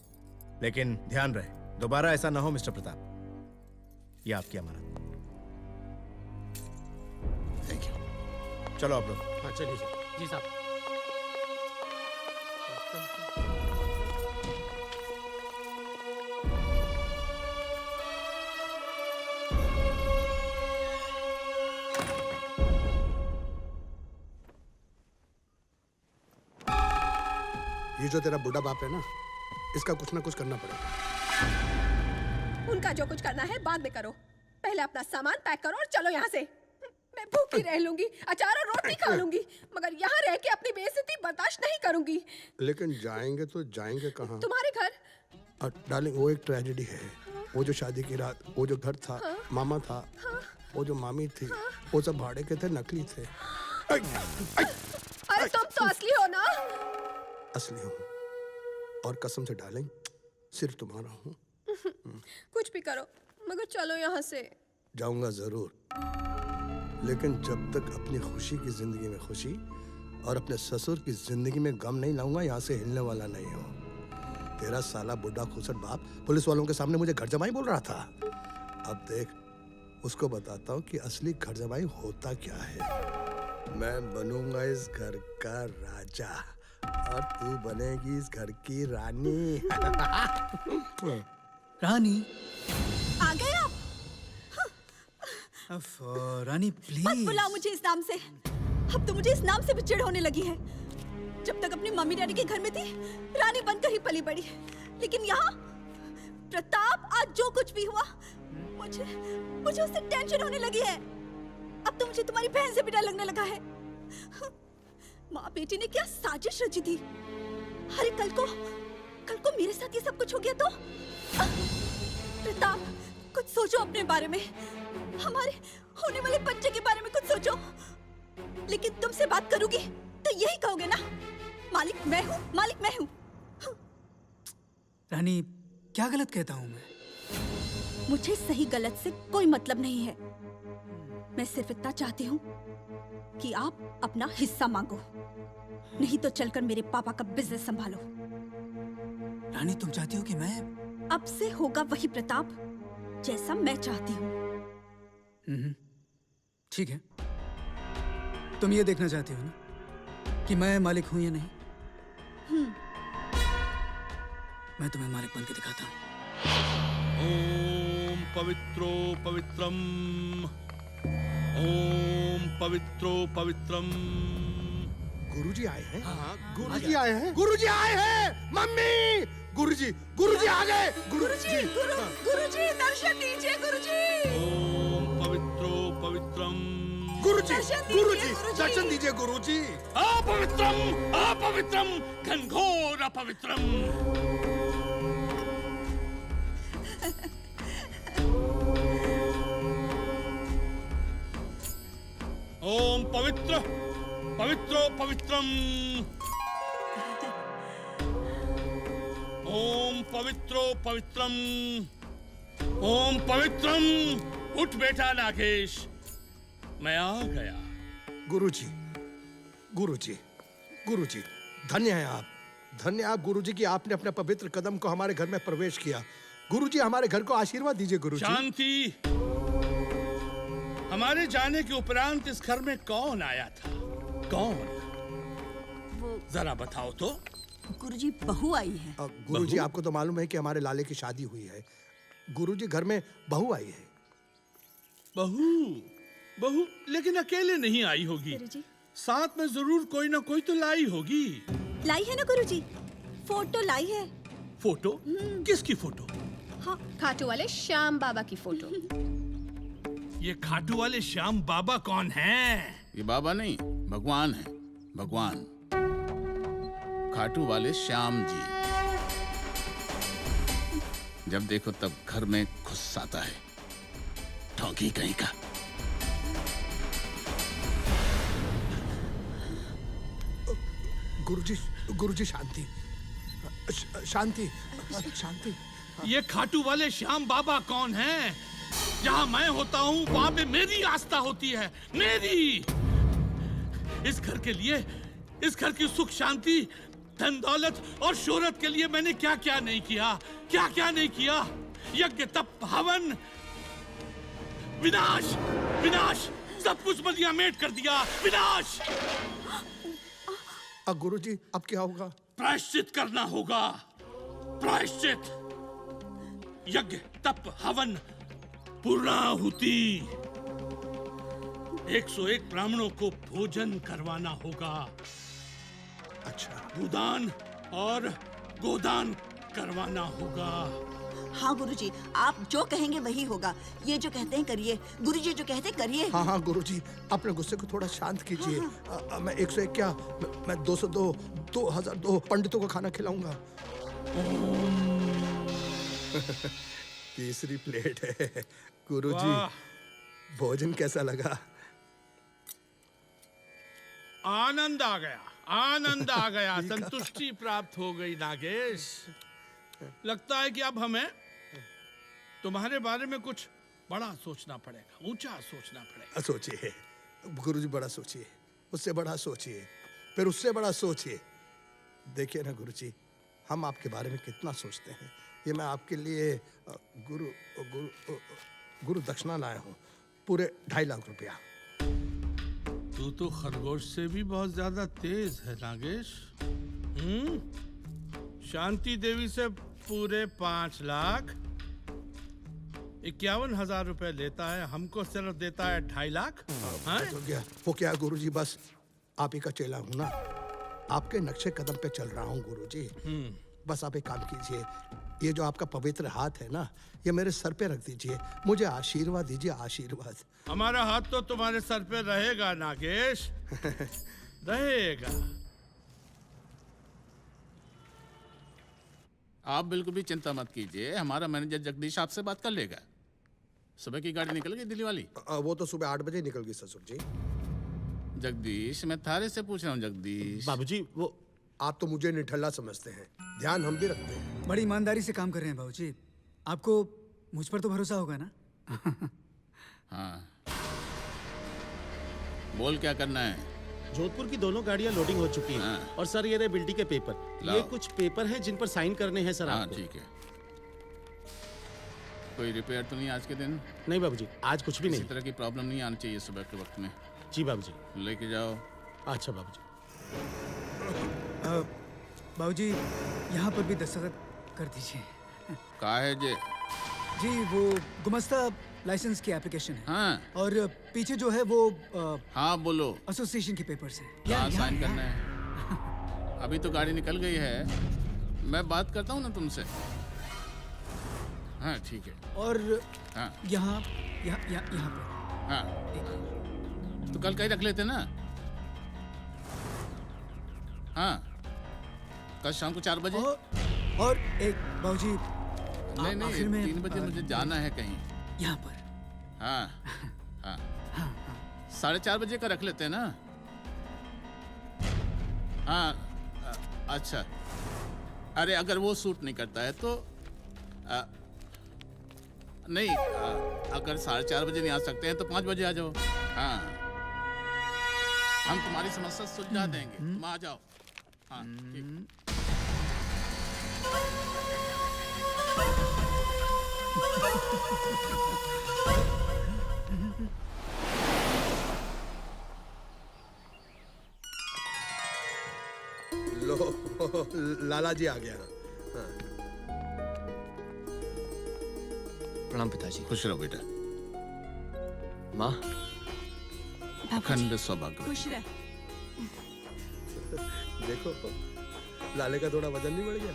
लेकिन ध्यान रहे दोबारा ऐसा ना हो मिस्टर प्रताप। ये आपकी अमानत। Thank you. चलो आप लोग। हाँ चलिए जी साहब। ये जो तेरा बुढ़ा बाप है ना, इसका कुछ ना कुछ करना पड़ेगा। उनका जो कुछ करना है बाद में करो। पहले अपना सामान पैक करो और चलो यहाँ से। मैं भूखी रह लूंगी, अचार और रोटी खा लूंगी, मगर यहाँ रह के अपनी बेइज्जती बर्दाश्त नहीं करूंगी। लेकिन जाएंगे तो जाएंगे कहाँ? तुम्हारे घर। डार्लिंग वो एक ट्रेजेडी है। वो जो शादी की रात, वो जो घर था, मामा था, वो जो मामी थी, वो सब भाड़े के थे, नकली थे। अरे तुम तो असली हो ना? असली हूँ, और कसम से डार्लिंग सिर्फ तुम्हारा हूँ। कुछ भी करो मगर चलो यहाँ से। जाऊंगा जरूर, लेकिन जब तक अपनी खुशी की जिंदगी में खुशी और अपने ससुर की जिंदगी में गम नहीं लाऊंगा, यहाँ से हिलने वाला नहीं हो। तेरा साला बुढ़ा खुसट बाप पुलिस वालों के सामने मुझे घर जमाई बोल रहा था। अब देख, उसको बताता हूँ कि असली घर जमाई होता क्या है। मैं बनूंगा इस घर का राजा और तू बनेगी इस घर की रानी। रानी आ गए आप? रानी प्लीज मत बुलाओ मुझे इस नाम से। अब तो मुझे इस नाम से भी चिढ़ होने लगी है। जब तक अपनी मम्मी डैडी के घर में थी, रानी बनकर ही पली बड़ी। लेकिन यहाँ प्रताप, आज जो कुछ भी हुआ, मुझे उससे टेंशन होने लगी है। अब तो मुझे तुम्हारी बहन से भी डर लगने लगा है। माँ बेटी ने क्या साजिश रची थी। अरे कल को मेरे साथ ये सब कुछ हो गया तो? प्रताप, कुछ सोचो अपने बारे में, हमारे होने वाले बच्चे के बारे में कुछ सोचो। लेकिन तुमसे बात करूंगी तो यही कहोगे ना, मालिक मैं हूँ, मालिक मैं हूँ। रानी क्या गलत कहता हूँ मैं? मुझे सही गलत से कोई मतलब नहीं है। मैं सिर्फ इतना चाहती हूँ कि आप अपना हिस्सा मांगो, नहीं तो चलकर मेरे पापा का बिजनेस संभालो। रानी तुम चाहती हो कि मैं? अब से होगा वही प्रताप जैसा मैं चाहती हूँ। ठीक है, तुम ये देखना चाहती हो ना कि मैं मालिक हूं या नहीं? मैं तुम्हें मालिक बन के दिखाता हूं। ओम पवित्रो पवित्रम, ओम पवित्रो पवित्रम। गुरुजी आए हैं? हाँ, गुरुजी आए हैं? गुरुजी आए हैं! मम्मी! गुरुजी आ गए! गुरुजी! गुरुजी दर्शन दीजिए गुरुजी। ओम पवित्रो पवित्रम। गुरुजी दर्शन दीजिए गुरुजी। अपवित्रम घनघोर अपवित्रम। ओम पवित्र पवित्रो पवित्रम। ओम पवित्रो पवित्रम। ओम पवित्रम। उठ बेटा नागेश, मैं आ गया। गुरुजी धन्य है आप, धन्य आप गुरुजी कि आपने अपने पवित्र कदम को हमारे घर में प्रवेश किया। गुरुजी हमारे घर को आशीर्वाद दीजिए गुरुजी। शांति। हमारे जाने के उपरांत इस घर में कौन आया था? कौन? जरा बताओ तो। गुरुजी बहू आई है। गुरुजी आपको तो मालूम है कि हमारे लाले की शादी हुई है। गुरुजी घर में बहू आई है। बहू लेकिन अकेले नहीं आई होगी, साथ में जरूर कोई ना कोई तो लाई होगी। लाई है ना गुरुजी, फोटो लाई है। फोटो? किसकी फोटो? हाँ, खाटू वाले श्याम बाबा की फोटो। ये खाटू वाले श्याम बाबा कौन हैं? ये बाबा नहीं, भगवान है, भगवान। खाटू वाले श्याम जी। जब देखो तब घर में घुस आता है, ठोंकी कहीं का। गुरुजी शांति। ये खाटू वाले श्याम बाबा कौन हैं? जहाँ मैं होता हूँ वहाँ पे मेरी आस्था होती है, मेरी। इस घर के लिए, इस घर की सुख शांति, धन दौलत और शोहरत के लिए मैंने क्या क्या नहीं किया, क्या क्या नहीं किया। यज्ञ तप हवन, विनाश विनाश, सब कुछ बलिया मेट कर दिया, विनाश। गुरुजी अब क्या होगा? प्रायश्चित करना होगा, प्रायश्चित। यज्ञ तप हवन पूर्णाहुति, 101 ब्राह्मणों को भोजन करवाना होगा। अच्छा। भूदान और गोदान करवाना होगा। हाँ गुरुजी, आप जो कहेंगे वही होगा। ये जो कहते हैं करिए, गुरुजी जो कहते हैं करिए। हाँ गुरुजी, अपने गुस्से को थोड़ा शांत कीजिए। मैं 101 क्या, मैं 202, 2002 पंडितों को खाना खिलाऊंगा। तीसरी प्लेट है। गुरुजी भोजन कैसा लगा? आनंद आ गया, आनंद आ गया, संतुष्टि प्राप्त हो गई नागेश। लगता है कि अब हमें तुम्हारे बारे में कुछ बड़ा सोचना पड़ेगा, ऊंचा सोचना पड़ेगा। सोचिए गुरुजी, बड़ा सोचिए, उससे बड़ा सोचिए, फिर उससे बड़ा सोचिए। देखिए ना गुरुजी, हम आपके बारे में कितना सोचते हैं। ये मैं आपके लिए गुरु दक्षिणा लाया हूँ, पूरे 2.5 लाख रुपया। तू तो खरगोश से भी बहुत ज्यादा तेज है नागेश। शांति देवी से पूरे 5 लाख, 51,000 रुपए लेता है, हमको सिर्फ देता है 2.5 लाख। वो क्या गुरुजी, बस आप ही का चेला हूँ ना, आपके नक्शे कदम पे चल रहा हूँ गुरुजी। बस आप एक काम कीजिए, ये जो आपका पवित्र हाथ है ना, ये मेरे सर पे रख दीजिए, मुझे आशीर्वाद दीजिए, आशीर्वाद। हमारा हाथ तो तुम्हारे सर पे रहेगा नागेश, रहेगा। आप बिल्कुल भी चिंता मत कीजिए, हमारा मैनेजर जगदीश आपसे बात कर लेगा। सुबह की गाड़ी निकल गई दिल्ली वाली? वो तो सुबह 8 बजे निकल गई ससुर जी। जगदीश, मैं थारे से पूछ रहा हूँ जगदीश। बाबूजी, वो आप तो मुझे निठल्ला समझते हैं, ध्यान हम भी रखते हैं। बड़ी ईमानदारी से काम कर रहे हैं बाबूजी, आपको मुझ पर तो भरोसा होगा ना? हाँ, बोल क्या करना है? जोधपुर की दोनों गाड़ियां लोडिंग हो चुकी हैं। और सर ये रहे बिल्डी के पेपर, ये कुछ पेपर हैं जिन पर साइन करने हैं सर। हाँ ठीक है। कोई रिपेयर तो नहीं आज के दिन? नहीं बाबूजी, आज कुछ भी नहीं। इसी तरह की प्रॉब्लम नहीं आनी चाहिए सुबह के वक्त में। जी बाबूजी। लेके जाओ। अच्छा बाबूजी। बाबूजी, यहाँ पर भी दस्तखत कर दीजिए। कहा है जे? जी वो गुमस्ता लाइसेंस की एप्लीकेशन है। हाँ। और पीछे जो है वो हाँ बोलो। एसोसिएशन के पेपर्स हैं। यहाँ साइन करना है। अभी तो गाड़ी निकल गई है, मैं बात करता हूँ ना तुमसे। हाँ ठीक है। और हाँ यहाँ पे। हाँ तो कल कहीं रख लेते ना। हाँ कल शाम को 4 बजे। और एक बाबूजी नहीं 3 बजे मुझे जाना है कहीं। यहाँ पर। हाँ हाँ 4:30 बजे का रख लेते हैं ना। हाँ अच्छा। अरे अगर वो सूट नहीं करता है तो नहीं अगर 4:30 बजे नहीं आ सकते हैं तो 5 बजे आ जाओ। हाँ हम तुम्हारी समस्या सुलझा देंगे, तुम आ जाओ। हाँ ठीक। लो लाला जी आ गया। हाँ। प्रणाम पिताजी। खुश रहो बेटा। माँ अखंड सौभाग्य। खुश रह। देखो लाले का थोड़ा वजन नहीं बढ़ गया।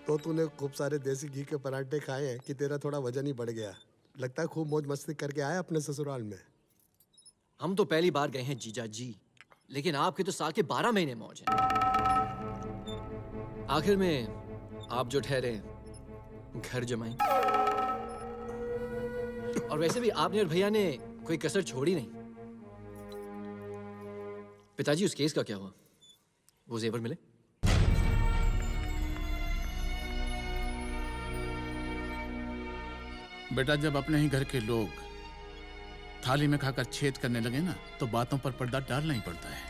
तो तूने खूब सारे देसी घी के पराठे खाए हैं कि तेरा थोड़ा वजन ही बढ़ गया। लगता है खूब मौज मस्ती करके आया अपने ससुराल में। हम तो पहली बार गए हैं जीजा जी, लेकिन आपके तो साल के 12 महीने मौज है। आखिर में आप जो ठहरे घर जमाई। और वैसे भी आपने और भैया ने कोई कसर छोड़ी नहीं। पिताजी उस केस का क्या हुआ? वो जेवर मिले? बेटा जब अपने ही घर के लोग थाली में खाकर छेद करने लगे ना तो बातों पर पर्दा डालना ही पड़ता है।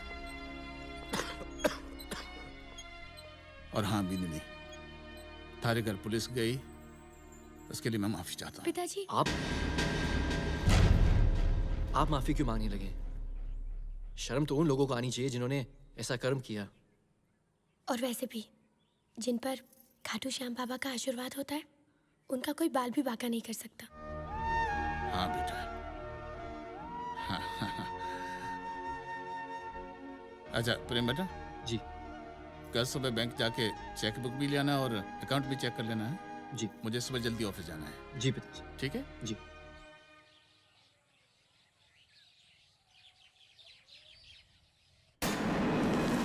और हाँ बिजली, थारे घर पुलिस गई, उसके लिए मैं माफी चाहता हूँ। पिताजी आप माफी क्यों मांगने लगे? शर्म तो उन लोगों को आनी चाहिए जिन्होंने ऐसा कर्म किया। और वैसे भी जिन पर खाटू श्याम बाबा का आशीर्वाद होता है उनका कोई बाल भी बांका नहीं कर सकता। हाँ बेटा। हाँ, हाँ, हाँ। अच्छा प्रेम बेटा जी, कल सुबह बैंक जाके चेक बुक भी ले आना और अकाउंट भी चेक कर लेना है। जी। मुझे सुबह जल्दी ऑफिस जाना है। जी पिताजी। ठीक है जी।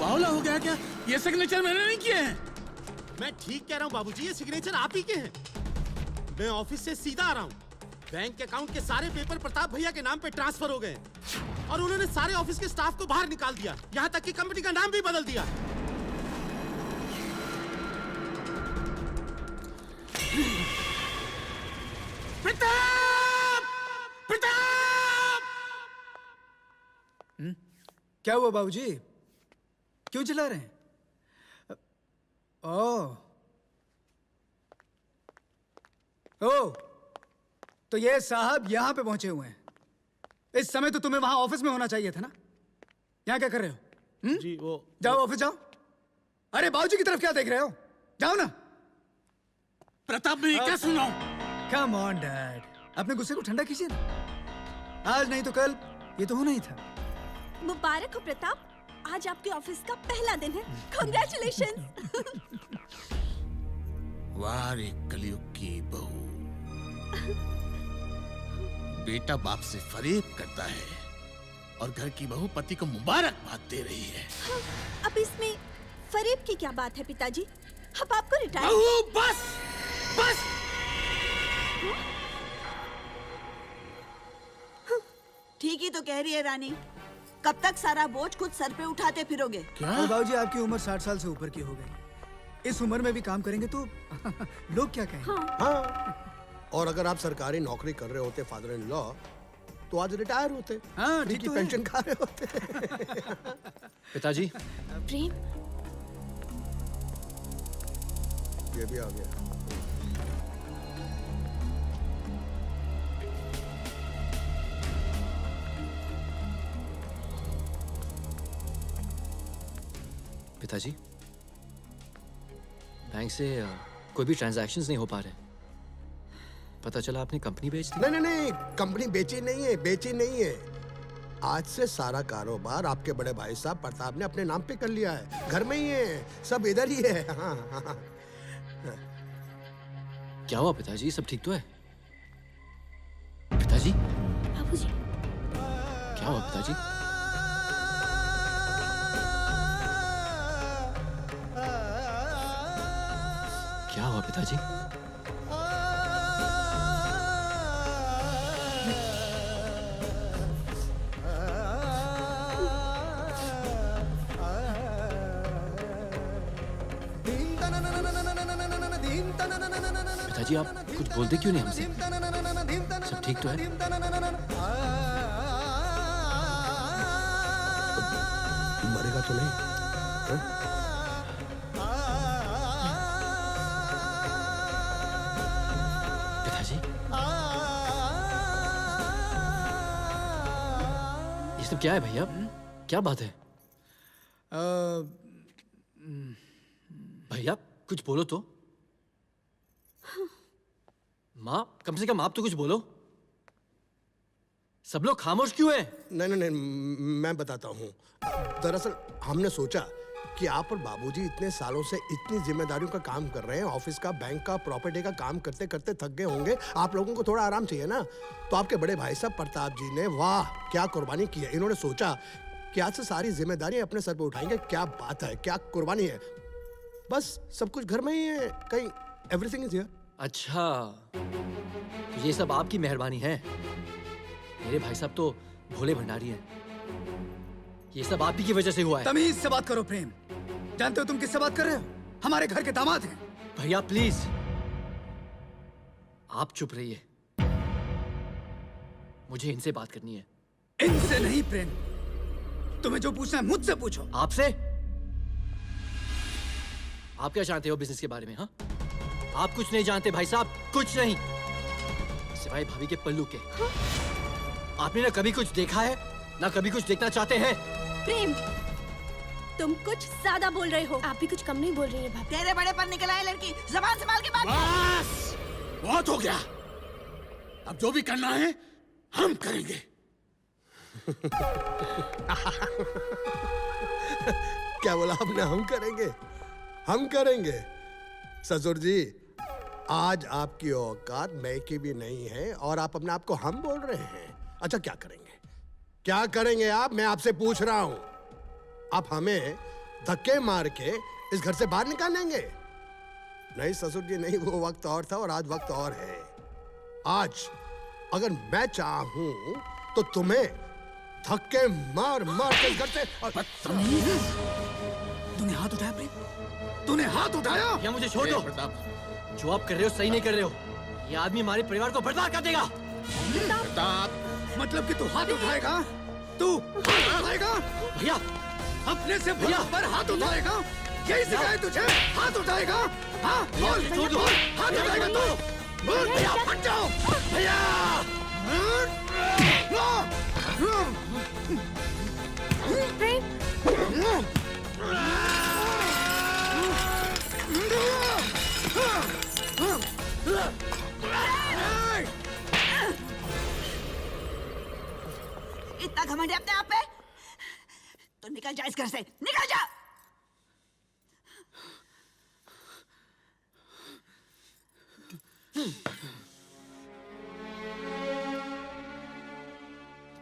बावला हो गया क्या? ये सिग्नेचर मैंने नहीं किए हैं। मैं ठीक कह रहा हूँ बाबूजी, ये सिग्नेचर आप ही के हैं। मैं ऑफिस से सीधा आ रहा हूँ। बैंक के अकाउंट के सारे पेपर प्रताप भैया के नाम पे ट्रांसफर हो गए और उन्होंने सारे ऑफिस के स्टाफ को बाहर निकाल दिया, यहाँ तक कि कंपनी का नाम भी बदल दिया। प्रताप! प्रताप! क्या हुआ बाबूजी? क्यों चिल्ला रहे हैं? ओ, तो ये साहब यहाँ पे पहुंचे हुए हैं। इस समय तो तुम्हें वहां ऑफिस में होना चाहिए था ना। यहाँ क्या कर रहे हो? जी वो जाओ ऑफिस जाओ। अरे बाबूजी की तरफ क्या देख रहे हो? जाओ ना। प्रताप मैं क्या सुनाऊं? कम ऑन डैड, अपने गुस्से को ठंडा कीजिए ना। आज नहीं तो कल ये तो होना ही था। मुबारक हो प्रताप, आज आपके ऑफिस का पहला दिन है। कांग्रेचुलेशन। वाह रे कलयुग की बहू। बेटा बाप से फरेब करता है और घर की बहू पति को मुबारकबाद दे रही है। अब इसमें फरेब की क्या बात है पिताजी? अब आपको रिटायर। बहू बस बस। ठीक ही तो कह रही है रानी। कब तक सारा बोझ खुद सर पे उठाते फिरोगे? और बाबूजी आपकी उम्र 60 साल से ऊपर की हो गई। इस उम्र में भी काम करेंगे तो लोग क्या कहेंगे? हाँ। और अगर आप सरकारी नौकरी कर रहे होते फादर इन लॉ तो आज रिटायर होते। हाँ, ठीक तो पेंशन खा रहे होते। पिताजी। प्रेम, ये भी आ गया। पिताजी, बैंक से कोई भी ट्रांजैक्शंस नहीं हो पा रहे। पता चला आपने कंपनी बेच दी। नहीं नहीं नहीं, कंपनी बेची नहीं है। आज से सारा कारोबार आपके बड़े भाई साहब प्रताप ने अपने नाम पे कर लिया है। घर में ही है, सब इधर ही है। हाँ, हाँ। क्या हुआ पिताजी, सब ठीक तो है? पिताजी, बाबूजी, क्या हुआ पिताजी? क्या हुआ पिताजी? पिताजी, आप कुछ बोलते क्यों नहीं हमसे? सब ठीक तो है? मरेगा तो नहीं? पिताजी, ये सब क्या है भैया? क्या बात है? भैया कुछ बोलो तो। माँ, कम से कम आप तो कुछ बोलो। सब लोग खामोश क्यों हैं? नहीं, मैं बताता हूँ। दरअसल हमने सोचा कि आप और बाबूजी इतने सालों से इतनी जिम्मेदारियों का काम कर रहे हैं, ऑफिस का, बैंक का, प्रॉपर्टी का काम करते करते थक गए होंगे। आप लोगों को थोड़ा आराम चाहिए ना। तो आपके बड़े भाई साहब प्रताप जी ने, वाह क्या कुर्बानी की है। इन्होंने सोचा कि आज से सारी जिम्मेदारी अपने सर पर उठाएंगे। क्या बात है, क्या कुर्बानी है। बस सब कुछ घर में ही है, कहीं एवरीथिंग इज हियर। अच्छा, तो ये सब आपकी मेहरबानी है। मेरे भाई साहब तो भोले भंडारी हैं। ये सब आप ही की वजह से हुआ है। तमीज से बात करो प्रेम। जानते हो तुम किससे बात कर रहे हो? हमारे घर के दामाद हैं। भैया प्लीज, आप चुप रहिए। मुझे इनसे बात करनी है। इनसे नहीं प्रेम, तुम्हें जो पूछना है मुझसे पूछो। आपसे? आप क्या जानते हो बिजनेस के बारे में? हाँ, आप कुछ नहीं जानते भाई साहब, कुछ नहीं, सिवाय भाभी के पल्लू के। आपने ना कभी कुछ देखा है, ना कभी कुछ देखना चाहते हैं। प्रेम, तुम कुछ ज्यादा बोल रहे हो। आप भी कुछ कम नहीं बोल रही है भाभी। तेरे बड़े पर निकल आए लड़की, जबान संभाल के बात कर। बस बहुत हो गया। अब जो भी करना है हम करेंगे। क्या बोला आपने? हम करेंगे? हम करेंगे? ससुर जी, आज आपकी औकात मैं की भी नहीं है और आप अपने आप को हम बोल रहे हैं। अच्छा, क्या करेंगे? क्या करेंगे आप? मैं आपसे पूछ रहा हूं। आप हमें धक्के मार के इस घर से बाहर निकालेंगे? नहीं ससुर जी, नहीं। वो वक्त और था और आज वक्त और है। आज अगर मैं चाहूं तो तुम्हें धक्के मार मार के इस घर से। तूने हाथ उठाया प्रेम? तूने हाथ उठाया? या मुझे छोड़ दो। जो आप कर रहे हो सही नहीं कर रहे हो। ये आदमी हमारे परिवार को बर्बाद कर देगा। प्रताप, मतलब कि तू हाथ उठाएगा? तू हाथ उठाएगा? भैया, अपने से भैया पर हाथ उठाएगा? यही सिखाया तुझे? हाथ उठाएगा? हाँ, बोल, बोल, हाथ उठाएगा तू? बोल भैया, फट जाओ भैया। इतना घमंड है अपने आप पे? तो निकल जा इस घर से, निकल जा।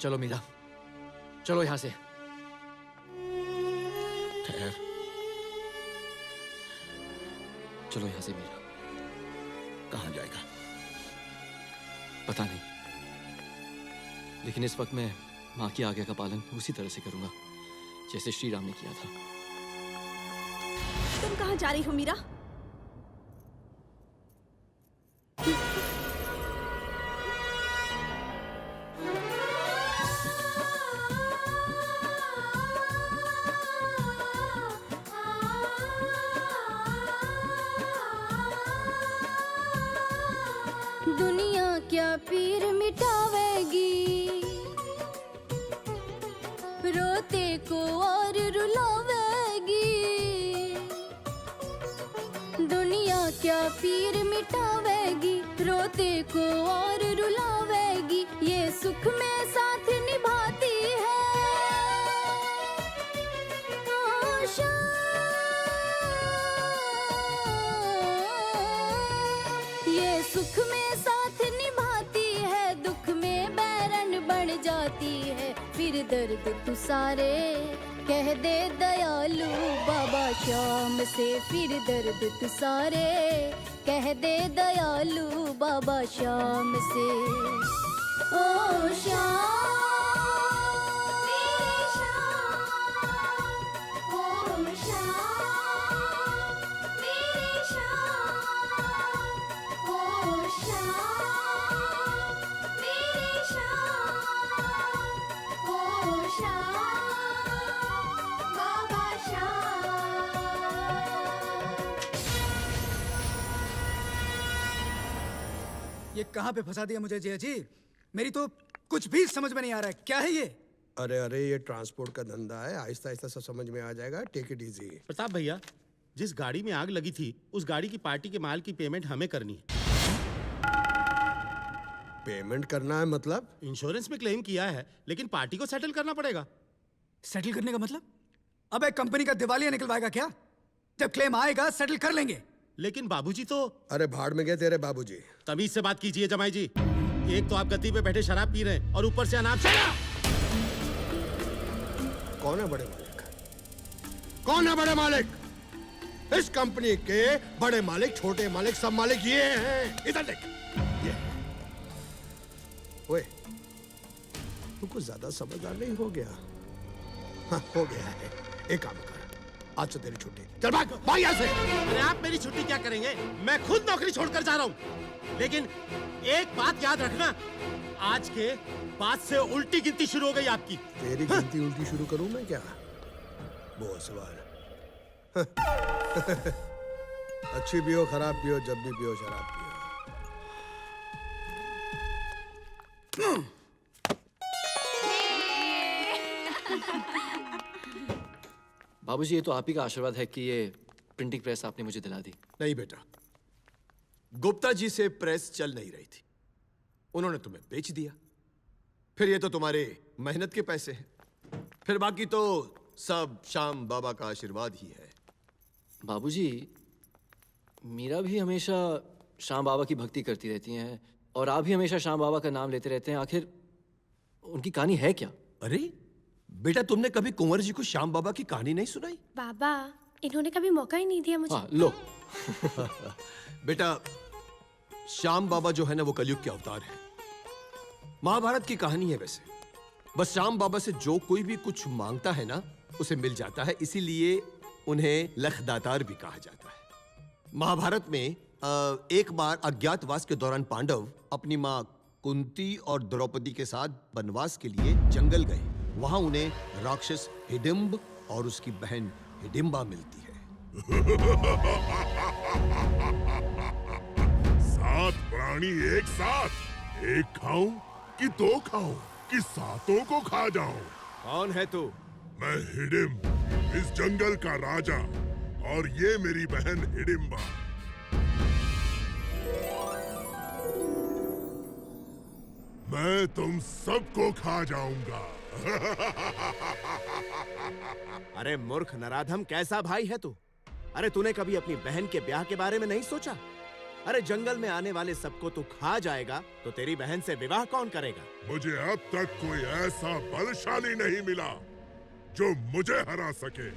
चलो मीरा, चलो यहां से। ठहर। चलो यहां से मीरा। कहां जाएगा? पता नहीं, लेकिन इस वक्त मैं माँ की आज्ञा का पालन उसी तरह से करूंगा जैसे श्री राम ने किया था। तुम कहाँ जा रही हो मीरा? दुनिया क्या पीर मिटावेगी, रोते को और रुलावेगी। क्या पीर मिटावेगी, रोते को और रुलावेगी, ये सुख में साथ निभाती है। आशा ये सुख में साथ निभाती है, दुख में बैरन बन जाती है। फिर दर्द तू सारे कह दे दयालु बाबा श्याम से, फिर दर्द तू सारे कह दे दयालु बाबा श्याम से। ओ श्याम मेरे श्याम, ओ श्याम मेरे श्याम, ओ श्याम मेरे श्याम, ओ श्याम बाबा श्याम। ये कहाँ पे फंसा दिया मुझे जया जी? मेरी तो कुछ भी समझ में नहीं आ रहा है, क्या है ये? अरे अरे, ये ट्रांसपोर्ट का धंधा है, आहिस्ता आहिस्ता सब समझ में आ जाएगा। Take it easy. प्रताप भैया, जिस गाड़ी में आग लगी थी उस गाड़ी की पार्टी के माल की पेमेंट हमें करनी है। पेमेंट करना है मतलब? इंश्योरेंस में क्लेम किया है, लेकिन पार्टी को सेटल करना पड़ेगा। सेटल करने का मतलब? अबे कंपनी का दिवालिया निकलवाएगा क्या? जब क्लेम आएगा सेटल कर लेंगे। लेकिन बाबूजी तो... अरे भाड़ में गए तेरे बाबूजी। तमीज से बात कीजिए जमाई जी। एक तो आप गद्दी पे बैठे शराब पी रहे हैं और ऊपर से अनाप शराब। कौन है बड़े मालिक? कौन है बड़े मालिक? इस कंपनी के बड़े मालिक, छोटे मालिक, सब मालिक ये हैं। इधर देख, ये। ओए, तू कुछ ज्यादा समझदार नहीं हो गया? हाँ, हो गया है। एक काम कर, आज से तेरी छुट्टी। चल भाग, भाग यहाँ से। अरे आप मेरी छुट्टी क्या करेंगे? मैं खुद नौकरी छोड़कर जा रहा हूँ। लेकिन एक बात याद रखना, आज के बाद से उल्टी गिनती शुरू हो गई आपकी। तेरी गिनती उल्टी शुरू करूं मैं क्या? बहुत सवाल। अच्छी पियो, खराब पियो, जब भी पियो शराब पियो। बाबूजी, ये तो आप ही का आशीर्वाद है कि ये प्रिंटिंग प्रेस आपने मुझे दिला दी। नहीं बेटा, गुप्ता जी से प्रेस चल नहीं रही थी, उन्होंने तुम्हें बेच दिया। फिर ये तो तुम्हारे मेहनत के पैसे हैं, फिर बाकी तो सब श्याम बाबा का आशीर्वाद ही है। बाबूजी, मीरा भी हमेशा श्याम बाबा की भक्ति करती रहती हैं और आप भी हमेशा श्याम बाबा का नाम लेते रहते हैं। आखिर उनकी कहानी है क्या? अरे बेटा, तुमने कभी कुंवर जी को श्याम बाबा की कहानी नहीं सुनाई? बाबा, इन्होंने कभी मौका ही नहीं दिया मुझे। हाँ, लो। बेटा, श्याम बाबा जो है ना, वो कलयुग के अवतार है। महाभारत की कहानी है वैसे। बस श्याम बाबा से जो कोई भी कुछ मांगता है ना, उसे मिल जाता है, इसीलिए उन्हें लखदातार भी कहा जाता है। महाभारत में एक बार अज्ञातवास के दौरान पांडव अपनी मां कुंती और द्रौपदी के साथ वनवास के लिए जंगल गए। वहां उन्हें राक्षस हिडिंब और उसकी बहन हिडिंबा मिलती है। 7 प्राणी एक साथ, एक खाऊं कि 2 खाऊं कि 7 को खा जाऊं? कौन है तू? मैं हिडिंब, इस जंगल का राजा, और ये मेरी बहन हिडिंबा। मैं तुम सबको खा जाऊंगा। अरे मूर्ख नराधम, कैसा भाई है तू? अरे तूने कभी अपनी बहन के ब्याह के बारे में नहीं सोचा? अरे जंगल में आने वाले सबको तू खा जाएगा तो तेरी बहन से विवाह कौन करेगा? मुझे अब तक कोई ऐसा बलशाली नहीं मिला जो मुझे हरा सके।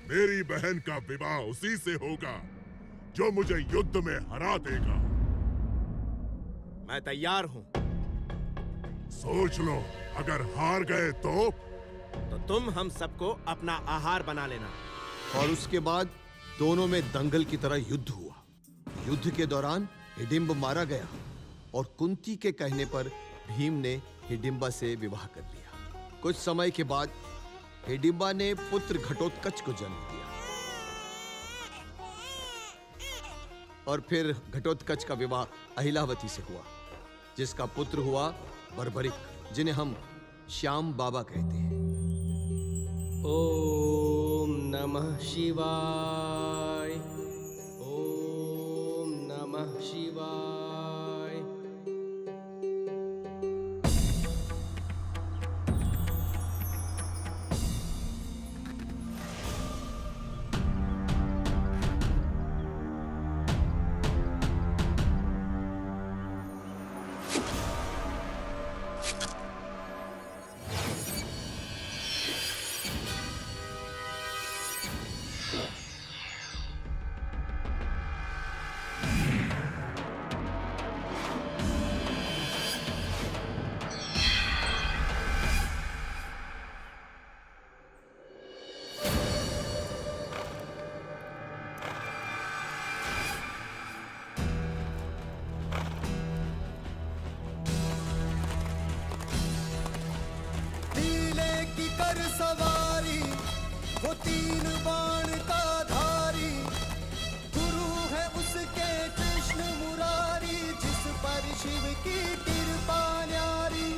मेरी बहन का विवाह उसी से होगा जो मुझे युद्ध में हरा देगा। मैं तैयार हूं। सोच लो, अगर हार गए तो तुम हम सबको अपना आहार बना लेना। और उसके बाद दोनों में दंगल की तरह युद्ध हुआ। युद्ध के दौरान हिडिंब मारा गया और कुंती के कहने पर भीम ने हिडिंबा से विवाह कर लिया। कुछ समय के बाद हिडिंबा ने पुत्र घटोत्कच को जन्म दिया और फिर घटोत्कच का विवाह अहिलावती से हुआ, जिसका पुत्र हुआ बर्बरिक, जिन्हें हम श्याम बाबा कहते हैं। ओम नमः शिवाय। ओम शिवाय। नीले की कर सवारी, वो तीन बाण का धारी, गुरु है उसके कृष्ण मुरारी, जिस पर शिव की कृपा न्यारी।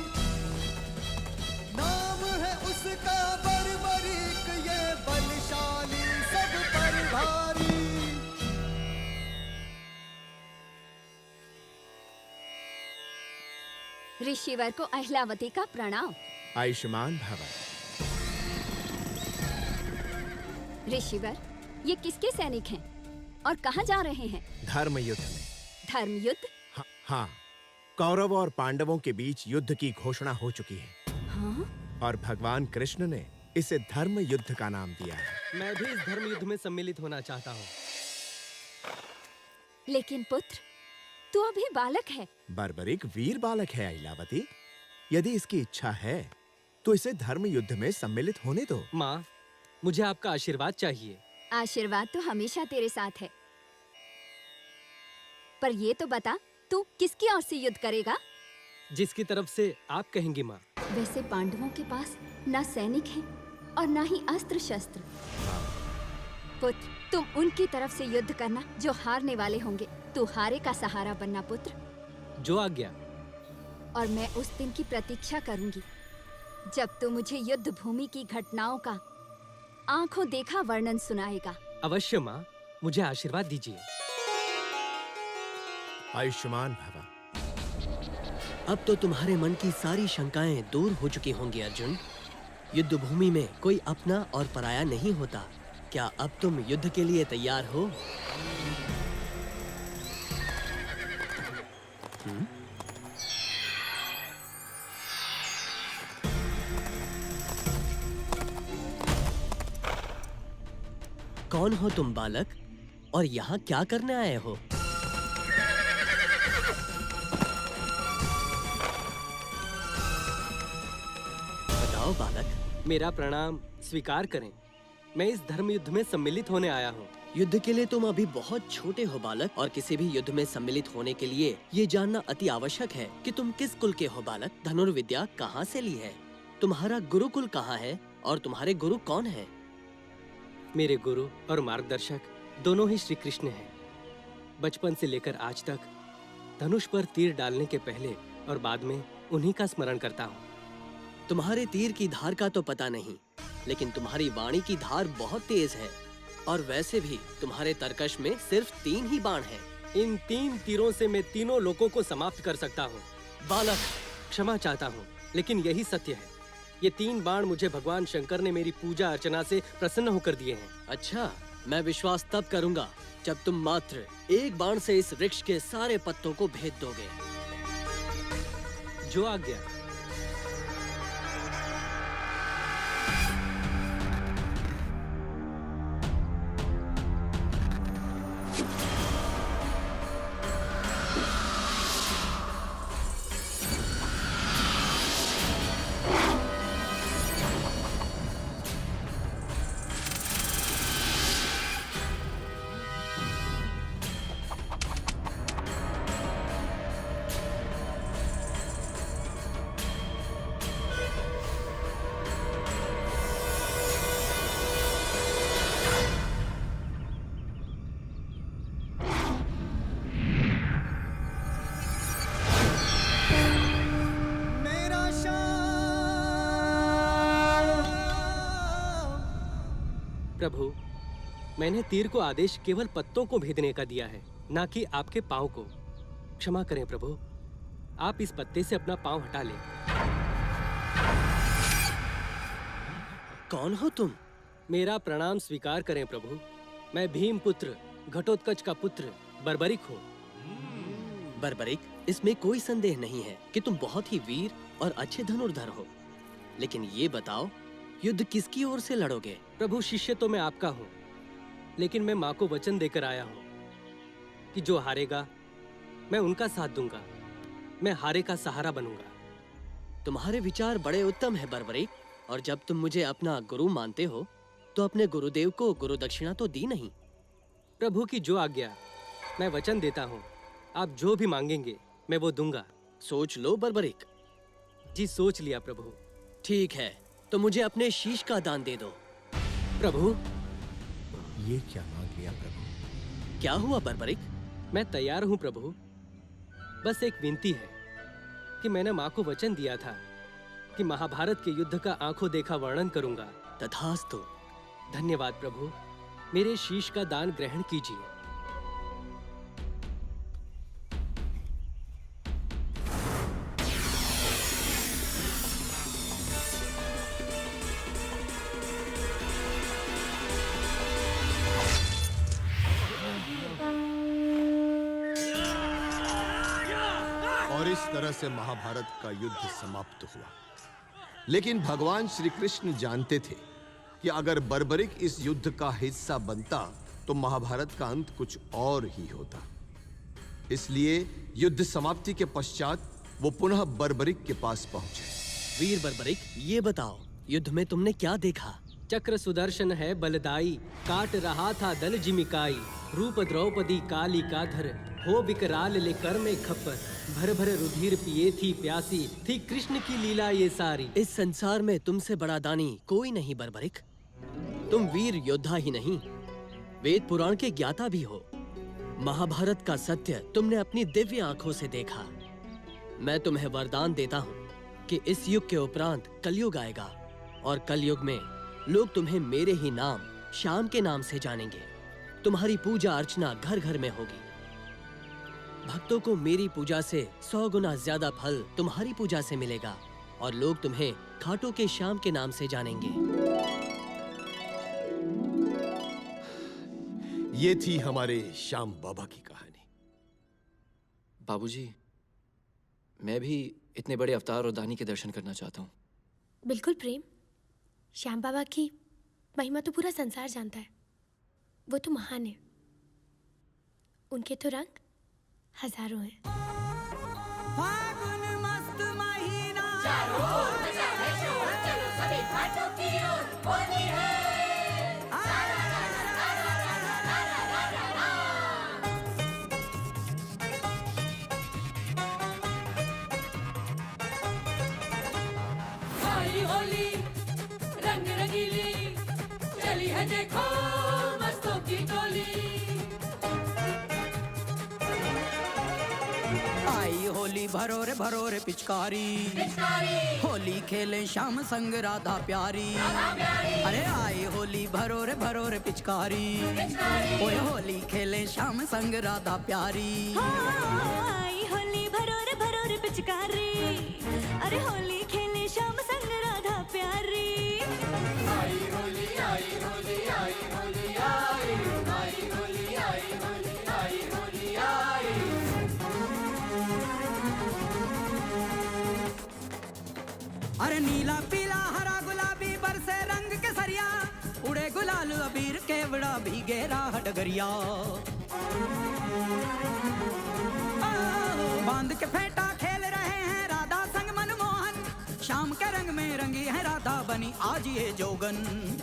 नाम है उसका बर्बरीक, ये बलशाली सब पर भारी। ऋषिवर को अहिलावती का प्रणाम। आयुष्मान भव। ऋषिवर, ये किसके सैनिक हैं और कहाँ जा रहे हैं? धर्म युद्ध में। धर्म युद्ध? हाँ, कौरवों और पांडवों के बीच युद्ध की घोषणा हो चुकी है। हाँ? और भगवान कृष्ण ने इसे धर्म युद्ध का नाम दिया है। मैं भी इस धर्म युद्ध में सम्मिलित होना चाहता हूँ। लेकिन पुत्र, तू अभी बालक है। बर्बरिक वीर बालक है अहिलावती। यदि इसकी इच्छा है तो इसे धर्म युद्ध में सम्मिलित होने दो। माँ, मुझे आपका आशीर्वाद चाहिए। आशीर्वाद तो हमेशा तेरे साथ है, पर ये तो बता, तू किसकी ओर से युद्ध करेगा? जिसकी तरफ से आप कहेंगी माँ। वैसे पांडवों के पास ना सैनिक हैं और ना ही अस्त्र शस्त्र। पुत्र, तुम उनकी तरफ से युद्ध करना जो हारने वाले होंगे। तू हारे का सहारा बनना पुत्र। जो आज्ञा। और मैं उस दिन की प्रतीक्षा करूंगी जब तू मुझे युद्ध भूमि की घटनाओं का आंखों देखा वर्णन सुनाएगा। अवश्य माँ, मुझे आशीर्वाद दीजिए। आयुष्मान भव। अब तो तुम्हारे मन की सारी शंकाएं दूर हो चुकी होंगी अर्जुन। युद्ध भूमि में कोई अपना और पराया नहीं होता। क्या अब तुम युद्ध के लिए तैयार हो? कौन हो तुम बालक, और यहाँ क्या करने आए हो? बताओ बालक। मेरा प्रणाम स्वीकार करें। मैं इस धर्म युद्ध में सम्मिलित होने आया हूँ। युद्ध के लिए तुम अभी बहुत छोटे हो बालक, और किसी भी युद्ध में सम्मिलित होने के लिए ये जानना अति आवश्यक है कि तुम किस कुल के हो बालक। धनुर्विद्या कहाँ से ली है? तुम्हारा गुरुकुल कहाँ है और तुम्हारे गुरु कौन है? मेरे गुरु और मार्गदर्शक दोनों ही श्री कृष्ण हैं। बचपन से लेकर आज तक धनुष पर तीर डालने के पहले और बाद में उन्हीं का स्मरण करता हूँ। तुम्हारे तीर की धार का तो पता नहीं, लेकिन तुम्हारी वाणी की धार बहुत तेज है। और वैसे भी तुम्हारे तरकश में सिर्फ 3 ही बाण हैं। इन 3 तीरों से मैं तीनों लोगों को समाप्त कर सकता हूँ। बालक, क्षमा चाहता हूँ, लेकिन यही सत्य है। ये 3 बाण मुझे भगवान शंकर ने मेरी पूजा अर्चना से प्रसन्न होकर दिए हैं। अच्छा, मैं विश्वास तब करूंगा जब तुम मात्र 1 बाण से इस वृक्ष के सारे पत्तों को भेद दोगे। जो आज्ञा। प्रभु, मैंने तीर को आदेश केवल पत्तों को भेदने का दिया है, ना कि आपके पाँव को। क्षमा करें प्रभु, आप इस पत्ते से अपना पांव हटा लें। कौन हो तुम? मेरा प्रणाम स्वीकार करें प्रभु। मैं भीम पुत्र घटोत्कच का पुत्र बर्बरिक हूँ। बर्बरिक, इसमें कोई संदेह नहीं है कि तुम बहुत ही वीर और अच्छे धनुर्धर हो। लेकिन ये बताओ, युद्ध किसकी ओर से लड़ोगे? प्रभु, शिष्य तो मैं आपका हूँ, लेकिन मैं माँ को वचन देकर आया हूँ कि जो हारेगा मैं उनका साथ दूंगा, मैं हारे का सहारा बनूंगा। तुम्हारे विचार बड़े उत्तम है बर्बरिक, और जब तुम मुझे अपना गुरु मानते हो तो अपने गुरुदेव को गुरु दक्षिणा तो दी नहीं। प्रभु की जो आज्ञा, मैं वचन देता हूँ, आप जो भी मांगेंगे मैं वो दूंगा। सोच लो बर्बरिक। जी सोच लिया प्रभु। ठीक है, तो मुझे अपने शीश का दान दे दो। प्रभु, ये क्या मांग लिया प्रभु? क्या हुआ बर्बरिक? मैं तैयार हूँ प्रभु, बस एक विनती है कि मैंने माँ को वचन दिया था कि महाभारत के युद्ध का आंखों देखा वर्णन करूंगा। तथास्तु। धन्यवाद प्रभु, मेरे शीश का दान ग्रहण कीजिए। और इस तरह से महाभारत का युद्ध समाप्त हुआ। लेकिन भगवान श्री कृष्ण जानते थे कि अगर बर्बरिक इस युद्ध का हिस्सा बनता तो महाभारत का अंत कुछ और ही होता। इसलिए युद्ध समाप्ति के पश्चात वो पुनः बर्बरिक के पास पहुंचे। वीर बर्बरिक, ये बताओ, युद्ध में तुमने क्या देखा? चक्र सुदर्शन है बलदाई, काट रहा था दल जिमिकाई, रूप द्रौपदी काली काधर, हो विकराल ले कर में खप्पर, भर भर रुधिर पिए थी प्यासी, थी कृष्ण की लीला ये सारी। इस संसार में तुमसे बड़ा दानी कोई नहीं बर्बरिक। तुम वीर योद्धा ही नहीं, वेद पुराण के ज्ञाता भी हो। महाभारत का सत्य तुमने अपनी दिव्य आंखों से देखा। मैं तुम्हें वरदान देता हूँ कि इस युग के उपरांत कलयुग आएगा, और कलयुग में लोग तुम्हें मेरे ही नाम श्याम के नाम से जानेंगे। तुम्हारी पूजा अर्चना घर घर में होगी। भक्तों को मेरी पूजा से 100 गुना ज्यादा फल तुम्हारी पूजा से मिलेगा, और लोग तुम्हें खाटू के श्याम के नाम से जानेंगे। ये थी हमारे श्याम बाबा की कहानी। बाबूजी, मैं भी इतने बड़े अवतार और दानी के दर्शन करना चाहता हूँ। बिल्कुल प्रेम, श्याम बाबा की महिमा तो पूरा संसार जानता है। वो तो महान है, उनके तो रंग हजारों हैं। फागुन मस्त महीना, चारों ओर मचा है शोर, चलो सभी घाटों की ओर, होली है। आई होली रंग रंगीली, चली है देखो मस्तों की टोली। आई होली भरो रे पिचकारी, होली खेले श्याम संग राधा प्यारी। अरे आई होली भरो रे पिचकारी, ओए होली खेले श्याम संग राधा प्यारी। आई होली भरो रे पिचकारी, अरे होली खेले श्याम संग राधा प्यारी। आई होली आई होली आई होली आई, आई होली आई होली आई होली आई। अरे नीला पीला हरा गुलाबी बरसे रंग के सरिया, उड़े गुलाल अबीर केवड़ा भीगे राह डगरिया। बांध के फेंटा खेल रहे हैं राधा संग मनमोहन, शाम के रंग में रंगी है राधा बनी आज ये जोगन।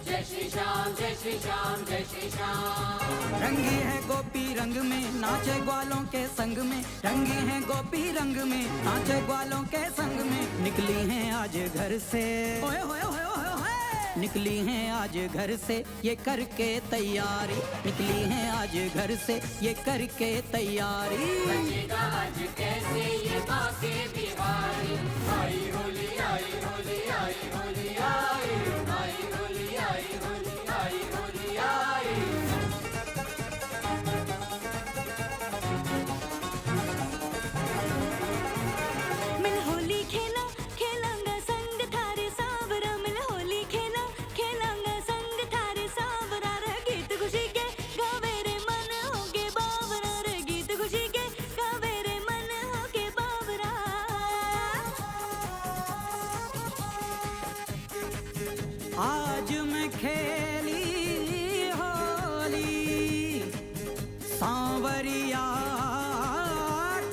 जय श्री श्याम जय श्री श्याम जय श्री श्याम। रंगी है गोपी रंग में नाचे ग्वालों के संग में, रंगी है गोपी रंग में नाचे ग्वालों के संग में। निकली हैं आज घर से, ओए होए होए होए होए, निकली हैं आज घर से ये करके तैयारी, निकली हैं आज घर से ये करके तैयारी। बचेगा आज कैसे ये बाके बिहारी। आई होली आई होली आई होली आई, आई होली आई होली आई होली आई। सांवरिया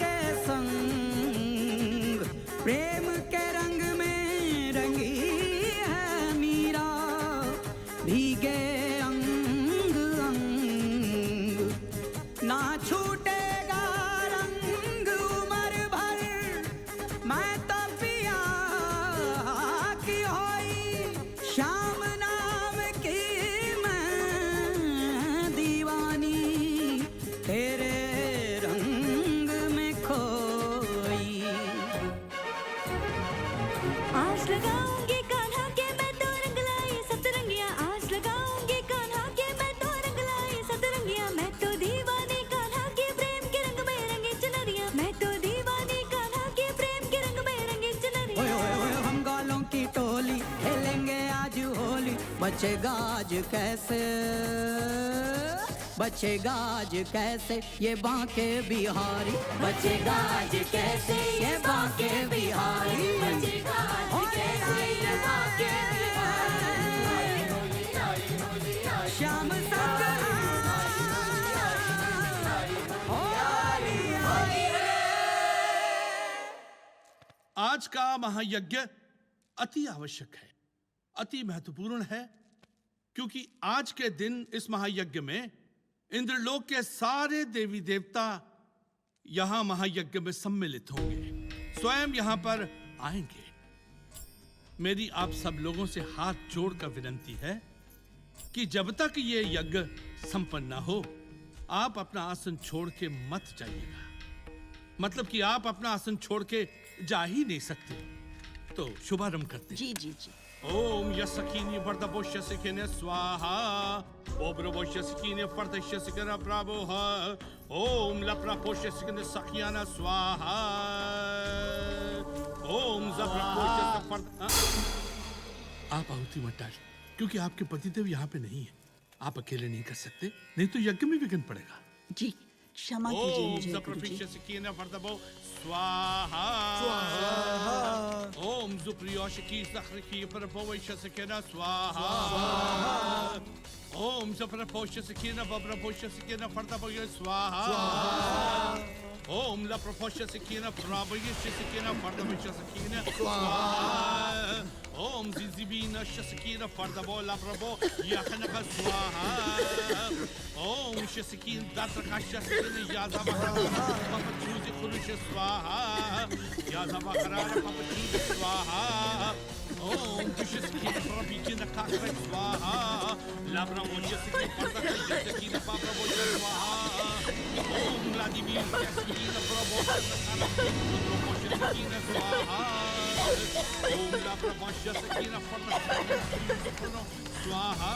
के संग प्रेम के रंग में रंगी है मीरा, भीगे अंग अंग ना छूटेगा रंग उम्र भर, मैं तो पिया की होई श्याम नाम की मैं दीवानी, तेरे रंग में खोई। आस लगाऊंगी कान्हा के मैं तो रंग लाई सतरंगिया, आस लगाऊंगी कान्हा के मैं तो रंग लाई सतरंगिया, मैं तो दीवानी कान्हा के प्रेम के रंग में रंगी चुनरिया, मैं तो दीवानी कान्हा के प्रेम के रंग में रंगी चुनरिया। ओए ओए ओए हम गालों की टोली खेलेंगे आज होली, बचेगा आज कैसे, बचेगा आज कैसे ये बांके बिहारी, बचेगा आज कैसे ये बांके बिहारी, बचेगा आज कैसे ये बांके बिहारी। श्याम संग आज का महायज्ञ अति आवश्यक है, अति महत्वपूर्ण है, क्योंकि आज के दिन इस महायज्ञ में इंद्रलोक के सारे देवी देवता यहां महायज्ञ में सम्मिलित होंगे, स्वयं यहां पर आएंगे। मेरी आप सब लोगों से हाथ जोड़कर विनती है कि जब तक ये यज्ञ संपन्न न हो, आप अपना आसन छोड़ के मत जाइएगा। मतलब कि आप अपना आसन छोड़ के जा ही नहीं सकते। तो शुभारंभ करते हैं। जी जी जी। ओम यस्कीनी वर्धपोष्य सिखिने स्वाहा, ओब्रवोष्य सिखिने वर्धस्य सिखिने प्रावोह, ओम लप्रपोष्य सिखिने सखियाना स्वाहा, ओम जप्रपोष्य वर्ध। आप आहुति मत डालिए, क्योंकि आपके पतिदेव यहाँ पे नहीं है। आप अकेले नहीं कर सकते, नहीं तो यज्ञ में विघ्न पड़ेगा। जी क्षमा कीजिए मुझे ओम गुरुजी। जप्रपिष्य सिखिने वर्धवो स्वाहा, ओम जुप्रियोशकी सखरकी परपोवैश्य सिखिने स्वाहा, ओम जप्रपोष्य सिखिने वब्रपोष्य सिखिने वर्धवो स्वाहा, ओम लप्रपोष्य सिखिने प्रावैश्य सिखिने वर्धवो सिखिने स्वाहा, ओम जिजिबीन शसकीन फर्दबो लप्रबो यखनक स्वाहा, ओम शसकीन दात्रका शसकीन याज़ाबकरा पपचूज़ खुरुश स्वाहा, याज़ाबकरा पपचूज़ स्वाहा, ओम शसकीन प्रबीजिन काकर स्वाहा, लप्रबो शसकीन फर्दक शसकीन पाप्रबो स्वाहा, ओम व्लादिमीर शसकीन प्रबो प्रबो शसकीन स्वाहा, ओम लप्रबो शसकीन फर्दक स्वाहा,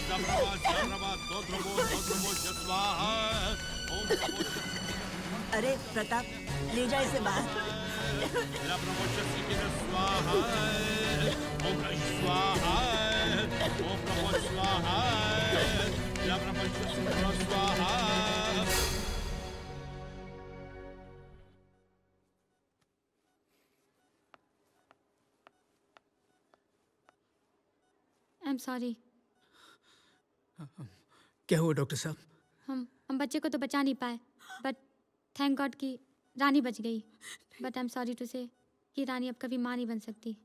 लप्रबो जप्रबो दोद्रबो दोद्रबो स्वाहा, ओम अरे प्रताप ले जा इसे बाहर। लप्रबो शसकीन स्वाहा, ओम स्वाहा, ओम प्रभो स्वाहा, लप्रबो शसकीन स्वाहा। आई एम सॉरी। क्या हुआ डॉक्टर साहब? हम बच्चे को तो बचा नहीं पाए, बट थैंक गॉड कि रानी बच गई। But I am sorry to say कि रानी अब कभी माँ नहीं बन सकती।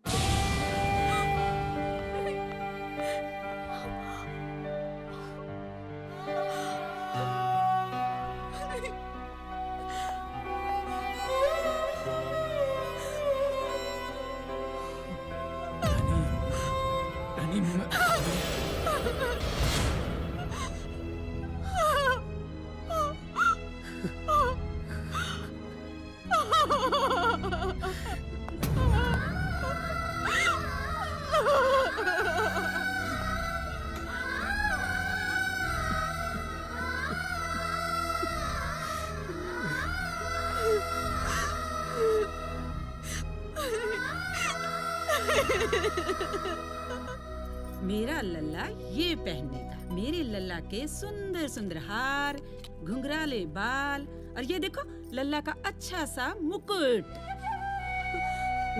मेरा लल्ला ये पहनेगा। मेरे लल्ला के सुंदर सुंदर हार, घुंघराले बाल, और ये देखो लल्ला का अच्छा सा मुकुट।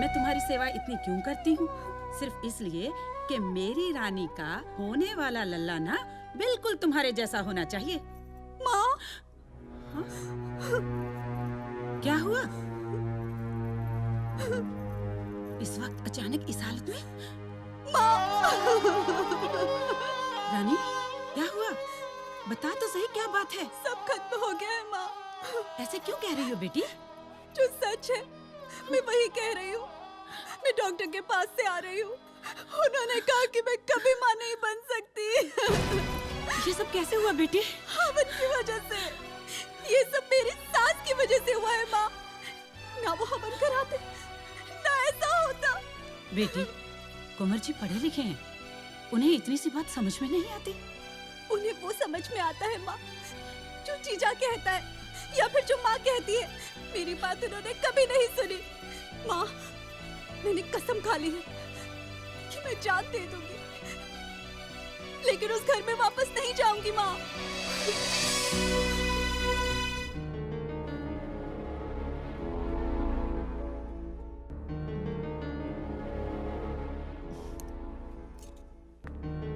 मैं तुम्हारी सेवा इतनी क्यों करती हूँ? सिर्फ इसलिए कि मेरी रानी का होने वाला लल्ला ना बिल्कुल तुम्हारे जैसा होना चाहिए। माँ क्या हुआ? इस वक्त अचानक इस हालत में? रानी, क्या हुआ? बता तो सही, क्या बात है? सब खत्म हो गया है माँ। ऐसे क्यों कह रही हो बेटी? जो सच है मैं वही कह रही हूँ। मैं डॉक्टर के पास से आ रही हूँ। उन्होंने कहा कि मैं कभी माँ नहीं बन सकती। ये सब कैसे हुआ बेटी? हवन की वजह से। ये सब मेरी सास की वजह से हुआ है माँ। ना वो हवन कराते, ना ऐसा होता। बेटी, कुंवर जी पढ़े लिखे हैं, उन्हें इतनी सी बात समझ में नहीं आती। उन्हें वो समझ में आता है माँ जो जीजा कहता है या फिर जो माँ कहती है। मेरी बात उन्होंने कभी नहीं सुनी। माँ, मैंने कसम खा ली है कि मैं जान दे दूंगी, लेकिन उस घर में वापस नहीं जाऊंगी माँ।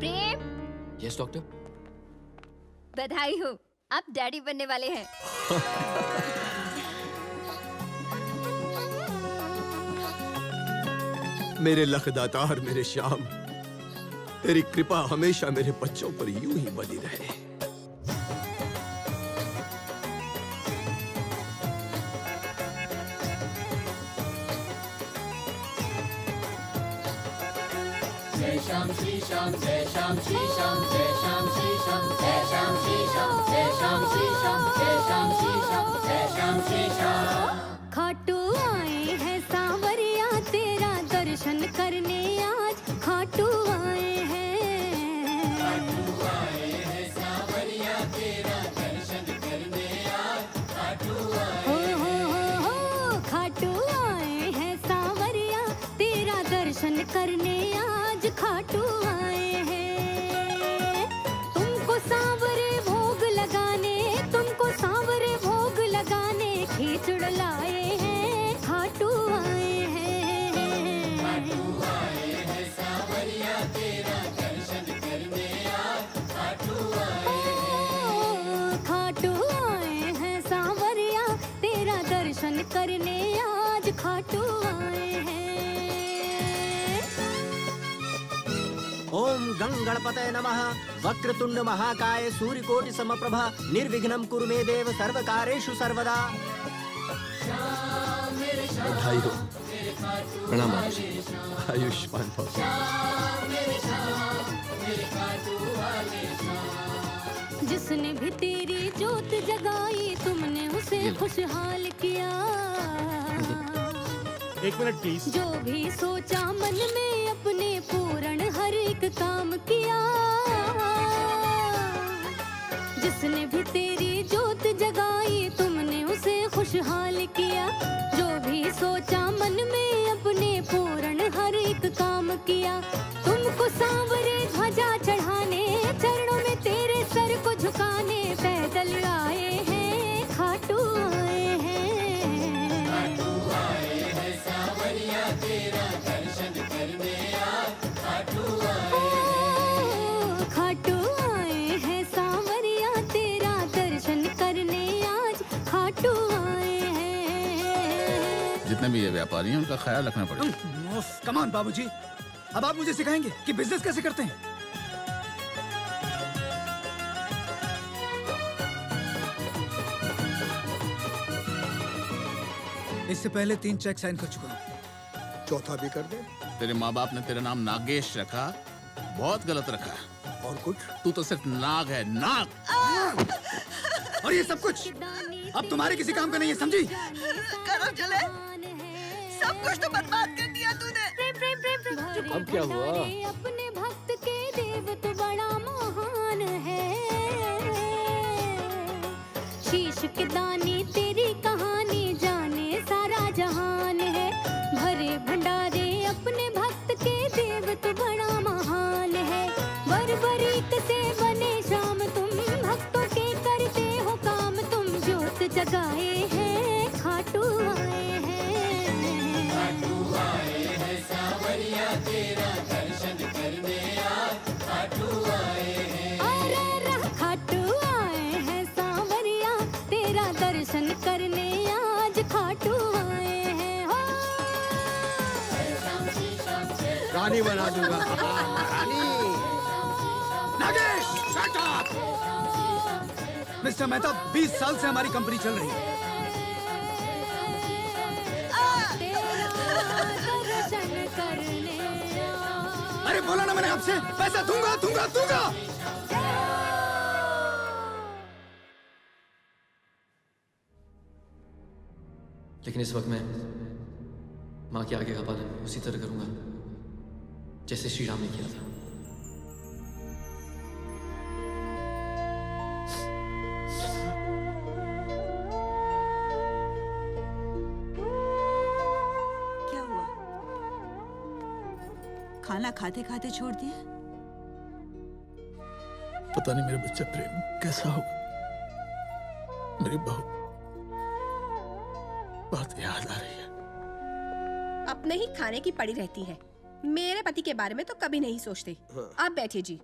प्रेम, यस डॉक्टर। बधाई हो, आप डैडी बनने वाले हैं। मेरे लखदातार, मेरे श्याम, तेरी कृपा हमेशा मेरे बच्चों पर यूं ही बनी रहे। जय श्याम श्री श्याम, जय श्याम श्री श्याम, जय श्याम श्री श्याम, जय श्याम श्री श्याम, जय श्याम श्री श्याम, जय श्याम श्री श्याम, जय श्याम श्री श्याम। खाटू आए हैं सांवरिया तेरा दर्शन करने आज। खाटू आए हैं, खाटू आए हैं सांवरिया तेरा दर्शन करने आज। खाटू आए हो खाटू आए हैं सांवरिया तेरा दर्शन करने आज। खाटू आए हैं, तुमको सांवरे भोग लगाने, तुमको सांवरे भोग लगाने खींचड़ लाए हैं। खाटू आए हैं, खाटू आए हैं सांवरिया तेरा दर्शन करने आज। खाटू आए हैं, खाटू आए हैं सांवरिया तेरा दर्शन करने आज। खाटू आए हैं। ओम गं गणपतये नमः। वक्रतुंड महाकाय सूर्यकोटि समप्रभा निर्विघ्नं कुरु मे देव सर्वकारेषु सर्वदा। बधाई हो। प्रणाम बाबूजी। आयुष्मान भव। जिसने भी तेरी जोत जगाई तुमने उसे खुशहाल किया। एक मिनट प्लीज। जो भी सोचा मन में अपने पूर्ण हर एक काम किया। जिसने भी तेरी जोत जगाई तुमने उसे खुशहाल किया। जो भी सोचा मन में अपने पूर्ण हर एक काम किया। तुमको सांवरे ध्वजा चढ़ाने चरणों में तेरे सर को झुकाने पैदल आए हैं। खाटू आए हैं, खाटू आए हैं सांवरिया तेरा दर्शन करने आज। खाटू आए हैं, खाटू आए हैं सांवरिया तेरा दर्शन करने आज। खाटू आए हैं। जितने भी ये व्यापारी हैं उनका ख्याल रखना पड़ेगा। कम ऑन बाबूजी, अब आप मुझे सिखाएंगे कि बिजनेस कैसे करते हैं। इससे पहले 3 चेक साइन कर चुका हूँ। चौथा भी कर दे। तेरे माँ बाप ने तेरा नाम नागेश रखा, बहुत गलत रखा। और कुछ? तू तो सिर्फ नाग है, नाग। और ये सब कुछ अब तुम्हारे किसी काम का नहीं है, समझी? करम चले, सब कुछ तो बर्बाद कर दिया तूने। अब क्या हुआ? अपने भक्त के देव तो बड़ा महान है। शीश के दानी तेरी कहानी जाने सारा जहान है। भरे भंडारे अपने भक्त के देव तो बड़ा महान है। बरबरीक से बने शाम तुम भक्तों के करते हो काम। तुम ज्योत जगाए हैं, खाटू आए हैं। खाटू आए हैं सांवरिया तेरा दर्शन करने आज। खाटू आए हैं, अरे खाटू आए हैं सांवरिया तेरा महारानी बना दूंगा। महारानी। Nagesh, shut up! Mister Mehta, 20 साल से हमारी कंपनी चल रही है। अरे बोला ना मैंने आपसे, पैसा दूंगा दूंगा दूंगा। लेकिन इस वक्त मैं माँ के आगे का पालन उसी तरह करूंगा जैसे श्री राम ने किया था। क्या हुआ? खाना खाते खाते छोड़ दिया? पता नहीं मेरा बच्चा प्रेम कैसा होगा। मेरी बहू बात याद आ रही है। अपने ही खाने की पड़ी रहती है। मेरे पति के बारे में तो कभी नहीं सोचते। आप बैठिए जी।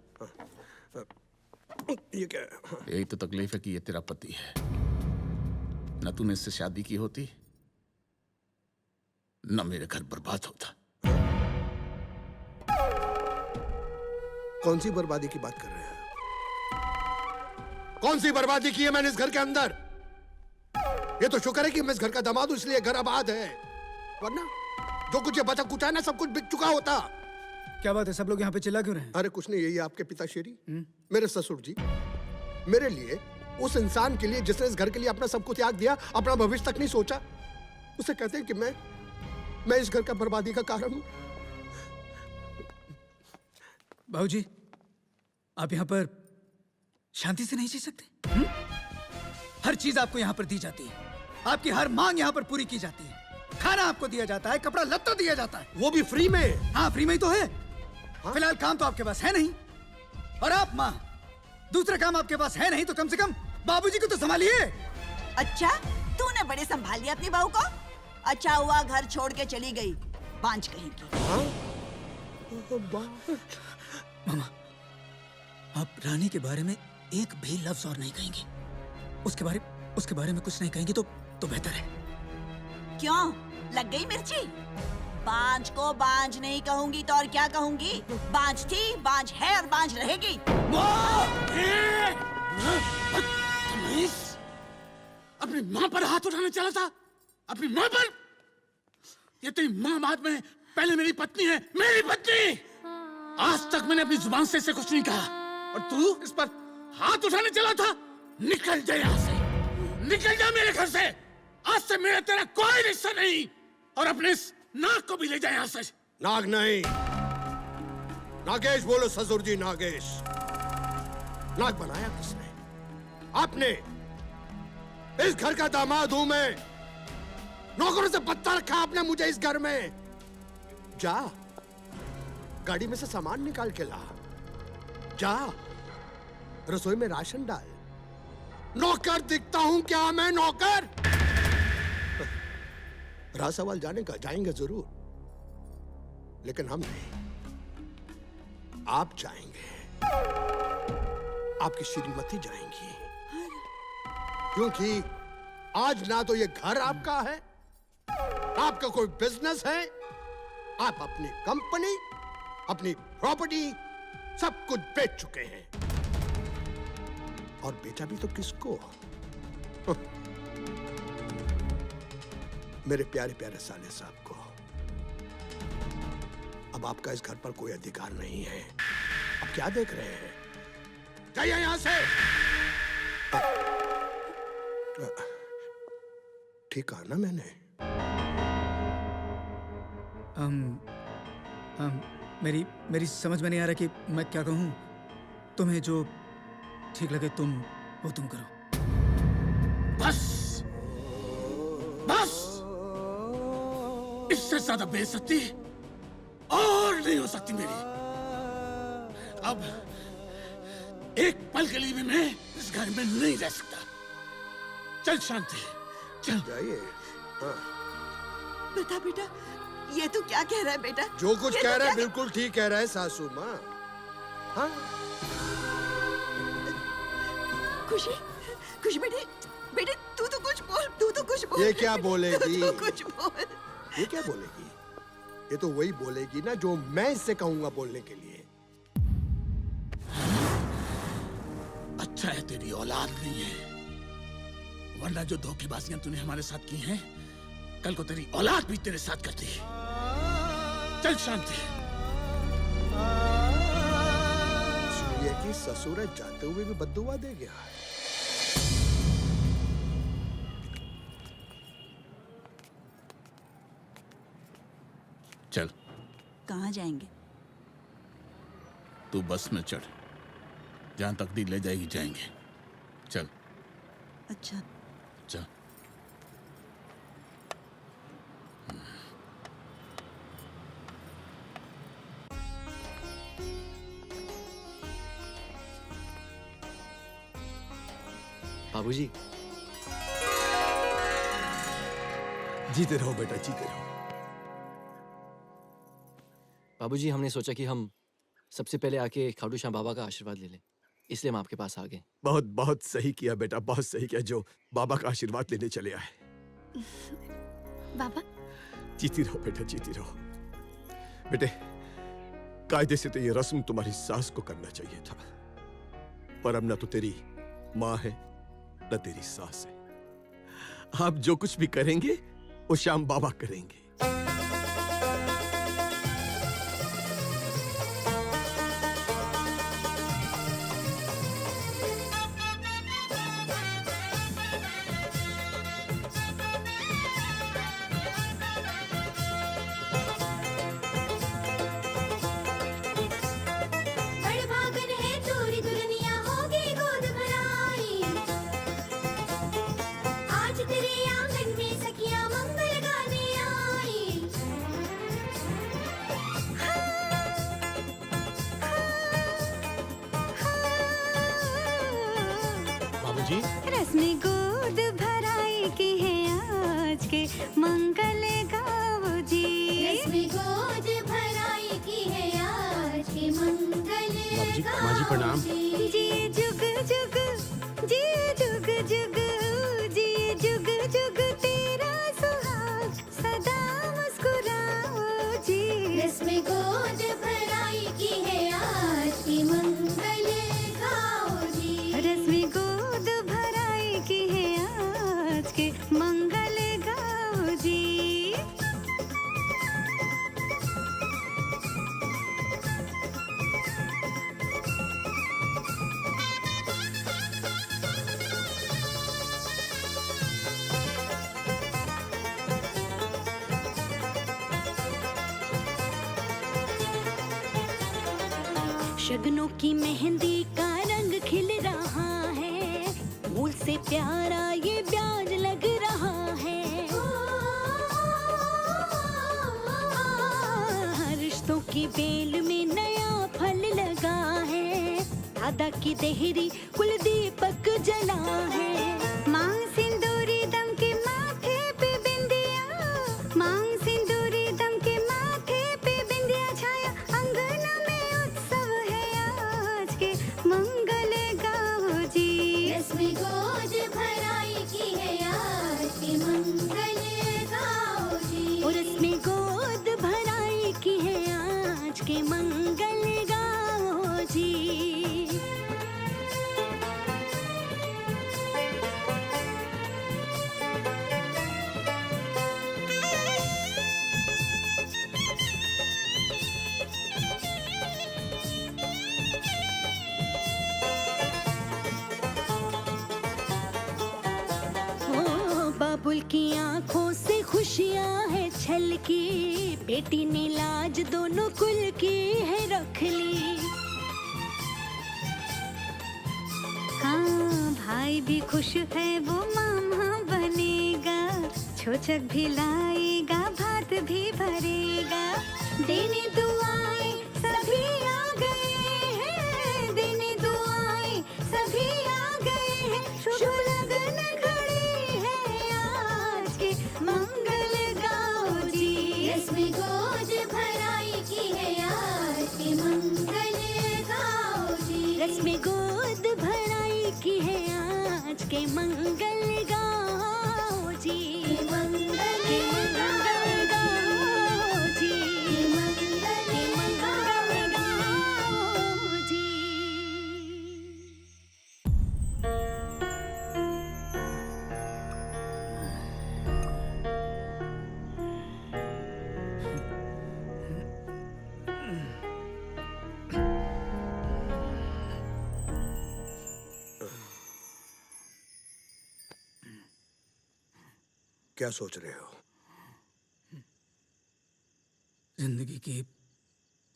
ये क्या है? यही तो तकलीफ है कि ये तेरा पति है। न तूने इससे शादी की होती, न मेरे घर बर्बाद होता। कौन सी बर्बादी की बात कर रहे हैं? कौन सी बर्बादी की है मैंने इस घर के अंदर? ये तो शुक्र है कि मैं इस घर का दामाद हूं, इसलिए घर आबाद है, वरना जो कुछ ये बचा कुचा है ना, सब कुछ बिक चुका होता। क्या बात है, सब लोग यहाँ पे चिल्ला क्यों रहे हैं? अरे कुछ नहीं, यही आपके पिताश्री, मेरे ससुर जी, मेरे लिए, उस इंसान के लिए जिसने इस घर के लिए अपना सब कुछ त्याग दिया, अपना भविष्य तक नहीं सोचा, उसे कहते हैं कि मैं इस घर का बर्बादी का कारण हूं। बाबूजी, आप यहाँ पर शांति से नहीं जी सकते? हर चीज आपको यहाँ पर दी जाती है, आपकी हर मांग यहाँ पर पूरी की जाती है, खाना आपको दिया जाता है, कपड़ा लत्ता दिया जाता है, वो भी फ्री में। हाँ, फ्री में ही तो है। फिलहाल काम तो आपके पास है नहीं, और आप माँ, दूसरा काम आपके पास है नहीं, तो कम से कम बाबूजी को तो संभालिए। अच्छा, तूने बड़े संभाल लिया अपनी बहू को? अच्छा हुआ घर छोड़ के चली गई, बांझ कहीं की। मामा, आप रानी के बारे में एक भी लफ्ज और नहीं कहेंगे। उसके बारे में कुछ नहीं कहेंगे तो बेहतर है। क्यों, लग गई मिर्ची? बांझ को बांझ नहीं कहूंगी तो और क्या कहूंगी? बांझ थी, बांझ है और बांझ रहेगी। अपनी माँ पर हाथ उठाने चला था? अपनी माँ पर? ये तेरी माँ बाद में पहले मेरी पत्नी है, मेरी पत्नी। आज तक मैंने अपनी जुबान से इसे कुछ नहीं कहा, और तू इस पर हाथ उठाने चला था? निकल जा यहाँ से, निकल जा मेरे घर से। आज से मेरा तेरा कोई रिश्ता नहीं, और अपने इस नाग को भी ले जा यहाँ से। नाग नहीं, नागेश बोलो ससुर जी, नागेश। नाग बनाया किसने? आपने। इस घर का दामाद हूं मैं, नौकरों से पत्ता रखा आपने मुझे इस घर में। जा, गाड़ी में से सामान निकाल के ला, जा रसोई में राशन डाल। नौकर दिखता हूं क्या मैं, नौकर? रहा सवाल जाने का, जाएंगे जरूर, लेकिन हम नहीं, आप जाएंगे, आपकी श्रीमती जाएंगी, क्योंकि आज ना तो ये घर आपका है, आपका कोई बिजनेस है, आप अपनी कंपनी, अपनी प्रॉपर्टी सब कुछ बेच चुके हैं, और बेचा भी तो किसको? मेरे प्यारे प्यारे साले साहब को। अब आपका इस घर पर कोई अधिकार नहीं है। अब क्या देख रहे हैं? जाइए यहां से। ठीक कहा ना मैंने? मेरी समझ में नहीं आ रहा कि मैं क्या कहूं। तुम्हें जो ठीक लगे तुम करो। बस, बस, इससे ज्यादा बेइज्जती और नहीं हो सकती मेरी। अब एक पल के लिए भी मैं इस घर में नहीं रह सकता। चल शांति, चल। जाइए। बेटा बेटा, ये तू क्या कह रहा है बेटा? जो कुछ कह रहा है बिल्कुल ठीक कह रहा है सासू माँ। हाँ? खुशी, खुशी बेटे, बेटे तू तो कुछ बोल, तू तो कुछ बोल। ये क्या बोलेगी? तू कुछ बोल। ये क्या बोलेगी? ये तो वही बोलेगी ना जो मैं इससे कहूंगा बोलने के लिए। अच्छा है तेरी औलाद नहीं है, वरना जो धोखेबाजियां तूने हमारे साथ की हैं, कल को तेरी औलाद भी तेरे साथ करती। चल शांति। सूर्य की ससुर जाते हुए भी बद्दुआ दे गया। चल। कहाँ जाएंगे? तू बस में चढ़, जहां तकदीर ले जाएगी जाएंगे। चल। अच्छा। चल। बाबूजी। जीते रहो बेटा, जीते रहो। बाबूजी, हमने सोचा कि हम सबसे पहले आके खाटू श्याम बाबा का आशीर्वाद ले लें, इसलिए हम आपके पास आ गए। बहुत बहुत सही किया बेटा, बहुत सही किया जो बाबा का आशीर्वाद लेने चले आए। बाबा। जीती रहो बेटा, जीती रहो। बेटे, कायदे से तो ये रस्म तुम्हारी सास को करना चाहिए था, पर अब न तो तेरी माँ है न तेरी सास है। आप जो कुछ भी करेंगे वो श्याम बाबा करेंगे। रस्में गोद भराई की है आज के मंगल गाओ जी। रस्में गोद भराई की है आज के मंगल गाओ जी। प्रणाम। जी जुग जुग, जी जुग जुग, जी जुग जुग तेरा सुहाग सदा मुस्कुराओ जी। रस्में गोद भराई की है आज के मंगल गाओ जी। रस्में गोद भराई की है आज के मंगल गाओ जी। शगनों की मेहंदी का रंग खिल रहा है, फूल से प्यारा ये ब्याज लग रहा है। रिश्तों की बेल में नया फल लगा है, दादा की देहरी कुल दीपक जला है। मांग सिंदूरी दम के माथे पे बिंदिया, मांग सिंदूरी दम के माथे पे बिंदिया छाया, अंगन में उत्सव है आज के मंगल गाओ जी। रस्में गोद भराई की है आज के मंगल गाओ जी। और रस्में गोद भराई की है आज के मंगल गाओ जी। बाबुल की आंखों से खुशियां है छलकी, बेटी ने लाज दोनों कुल की है रख ली। हाँ भाई भी खुश है वो मामा बनेगा, छोचक भी लाएगा भात भी भरेगा। देने दुआएं सभी आ गए हैं, देने दुआएं सभी आ गए हैं, शुभ लगन खड़ी है आज के मंगल गाओ जी। रस्में गोद भराई की है आज के मंगल गाओ जी। रस्में गोद भराई की है आज के मंगल गाओ जी। मंगल गाओ जी। क्या सोच रहे हो? जिंदगी की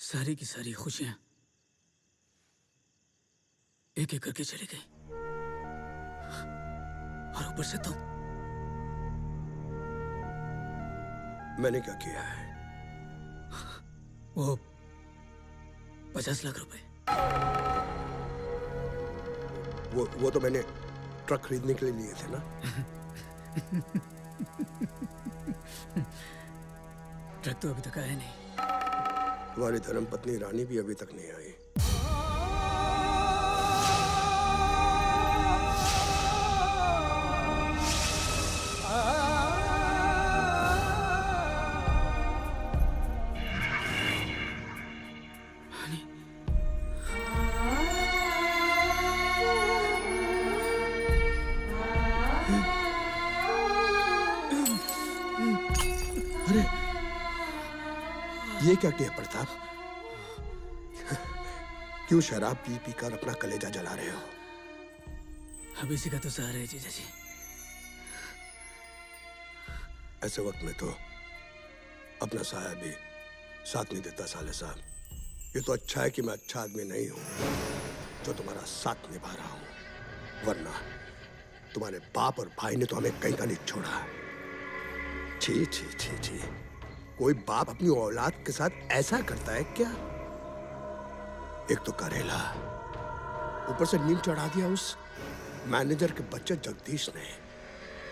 सारी खुशियां एक एक करके चली गई, और ऊपर से तुम। मैंने क्या किया है? वो 50 लाख रुपए। वो तो मैंने ट्रक खरीदने के लिए लिए थे ना। ट्रक तो अभी तक आया नहीं। तुम्हारी धर्मपत्नी रानी भी अभी तक नहीं आई। ये क्या किया प्रताप? क्यों शराब पी पी कर अपना कलेजा जला रहे हो? अब इसी का तो सहारा है जीजा जी। ऐसे वक्त में तो अपना साया भी साथ नहीं देता साले साहब। ये तो अच्छा है कि मैं अच्छा आदमी नहीं हूं जो तुम्हारा साथ निभा रहा हूं, वरना तुम्हारे बाप और भाई ने तो हमें कहीं का नहीं छोड़ा। छी छी छी छी, कोई बाप अपनी औलाद के साथ ऐसा करता है क्या? एक तो करेला, ऊपर से नींद चढ़ा दिया उस मैनेजर के बच्चे जगदीश ने।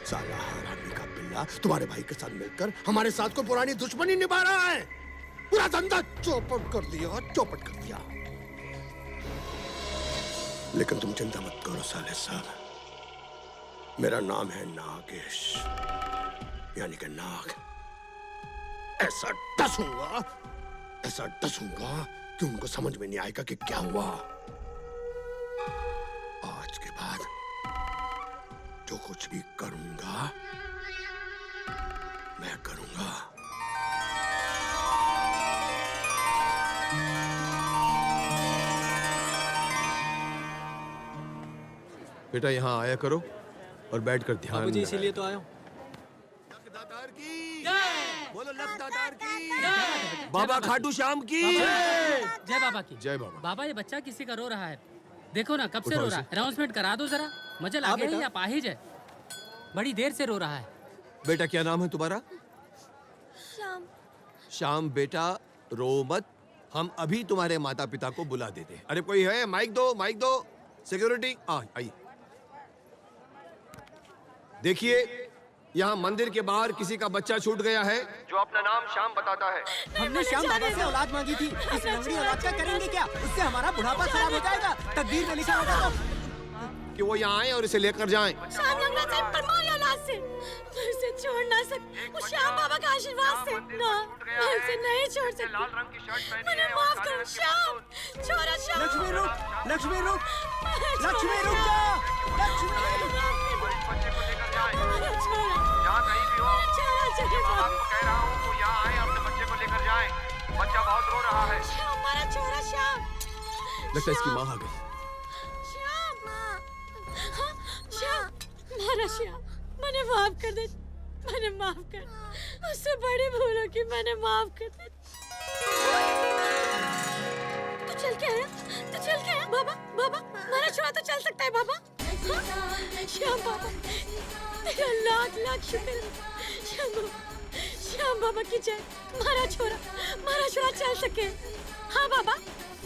साला हरामी का पिल्ला तुम्हारे भाई के साथ मिलकर हमारे साथ को पुरानी दुश्मनी निभा रहा है। पूरा धंधा चौपट कर दिया, चौपट कर दिया। लेकिन तुम चिंता मत करो साले साहब, मेरा नाम है नागेश, यानी कि नाग। ऐसा डसूंगा कि उनको समझ में नहीं आएगा कि क्या हुआ। आज के बाद जो कुछ भी करूंगा मैं करूंगा। बेटा यहाँ आया करो और बैठकर ध्यान बाबूजी, लगाया इसीलिए तो आया हूँ। बोलो लखदातार की, बाबा खाटू श्याम की जय बाबा की। जय बाबा। बाबा, ये बच्चा किसी का रो रहा है, देखो ना कब से उठाओ रो रहा है। अनाउंसमेंट करा दो जरा, मजा हाँ लगे बेटा। या पाहिज है, बड़ी देर से रो रहा है। बेटा क्या नाम है तुम्हारा? श्याम। श्याम बेटा रो मत, हम अभी तुम्हारे माता पिता को बुला देते हैं। अरे कोई है? माइक दो, माइक दो। सिक्योरिटी आइए। देखिए, यहाँ मंदिर के बाहर किसी का बच्चा छूट गया है जो अपना नाम श्याम बताता है। हमने श्याम बाबा से औलाद मांगी थी, इस लंगड़ी औलाद का करेंगे क्या? उससे हमारा बुढ़ापा खराब हो जाएगा, तकदीर में लिखा होगा तो। कि वो यहाँ आए और इसे लेकर जाएं। श्याम लंगड़ा से परमार औलाद से मैं उसे छोड़ ना सकती। उस श्याम बाबा का आशीर्वाद से ना, मैं उसे नहीं छोड़ सकती। मुझे माफ करो श्याम, छोड़ो श्याम। लक्ष्मी रुक, लक्ष्मी रुक, लक्ष्मी रुक जा, लक्ष्मी। यहाँ कहीं भी हो, मैं आपको कह रहा हूँ तो यहाँ आए, अपने बच्चे को लेकर जाएं। बच्चा बहुत रो रहा है। हमारा छोरा श्याम। लगता है इसकी माँ आ गई। श्याम, श्याम, हमारा श्याम, मैंने माफ कर दे, मैंने माफ कर, उससे बड़ी भूलों की मैंने माफ कर दे। तू चल के आया, तू चल के आया बाबा, बाबा, हमारा छोरा तो चल सकता है बाबा। हाँ? श्याम बाबा, तेरा लाख लाख शुक्र है। श्याम बाबा, श्याम बाबा की जय। हमारा छोरा चल सके। हाँ बाबा,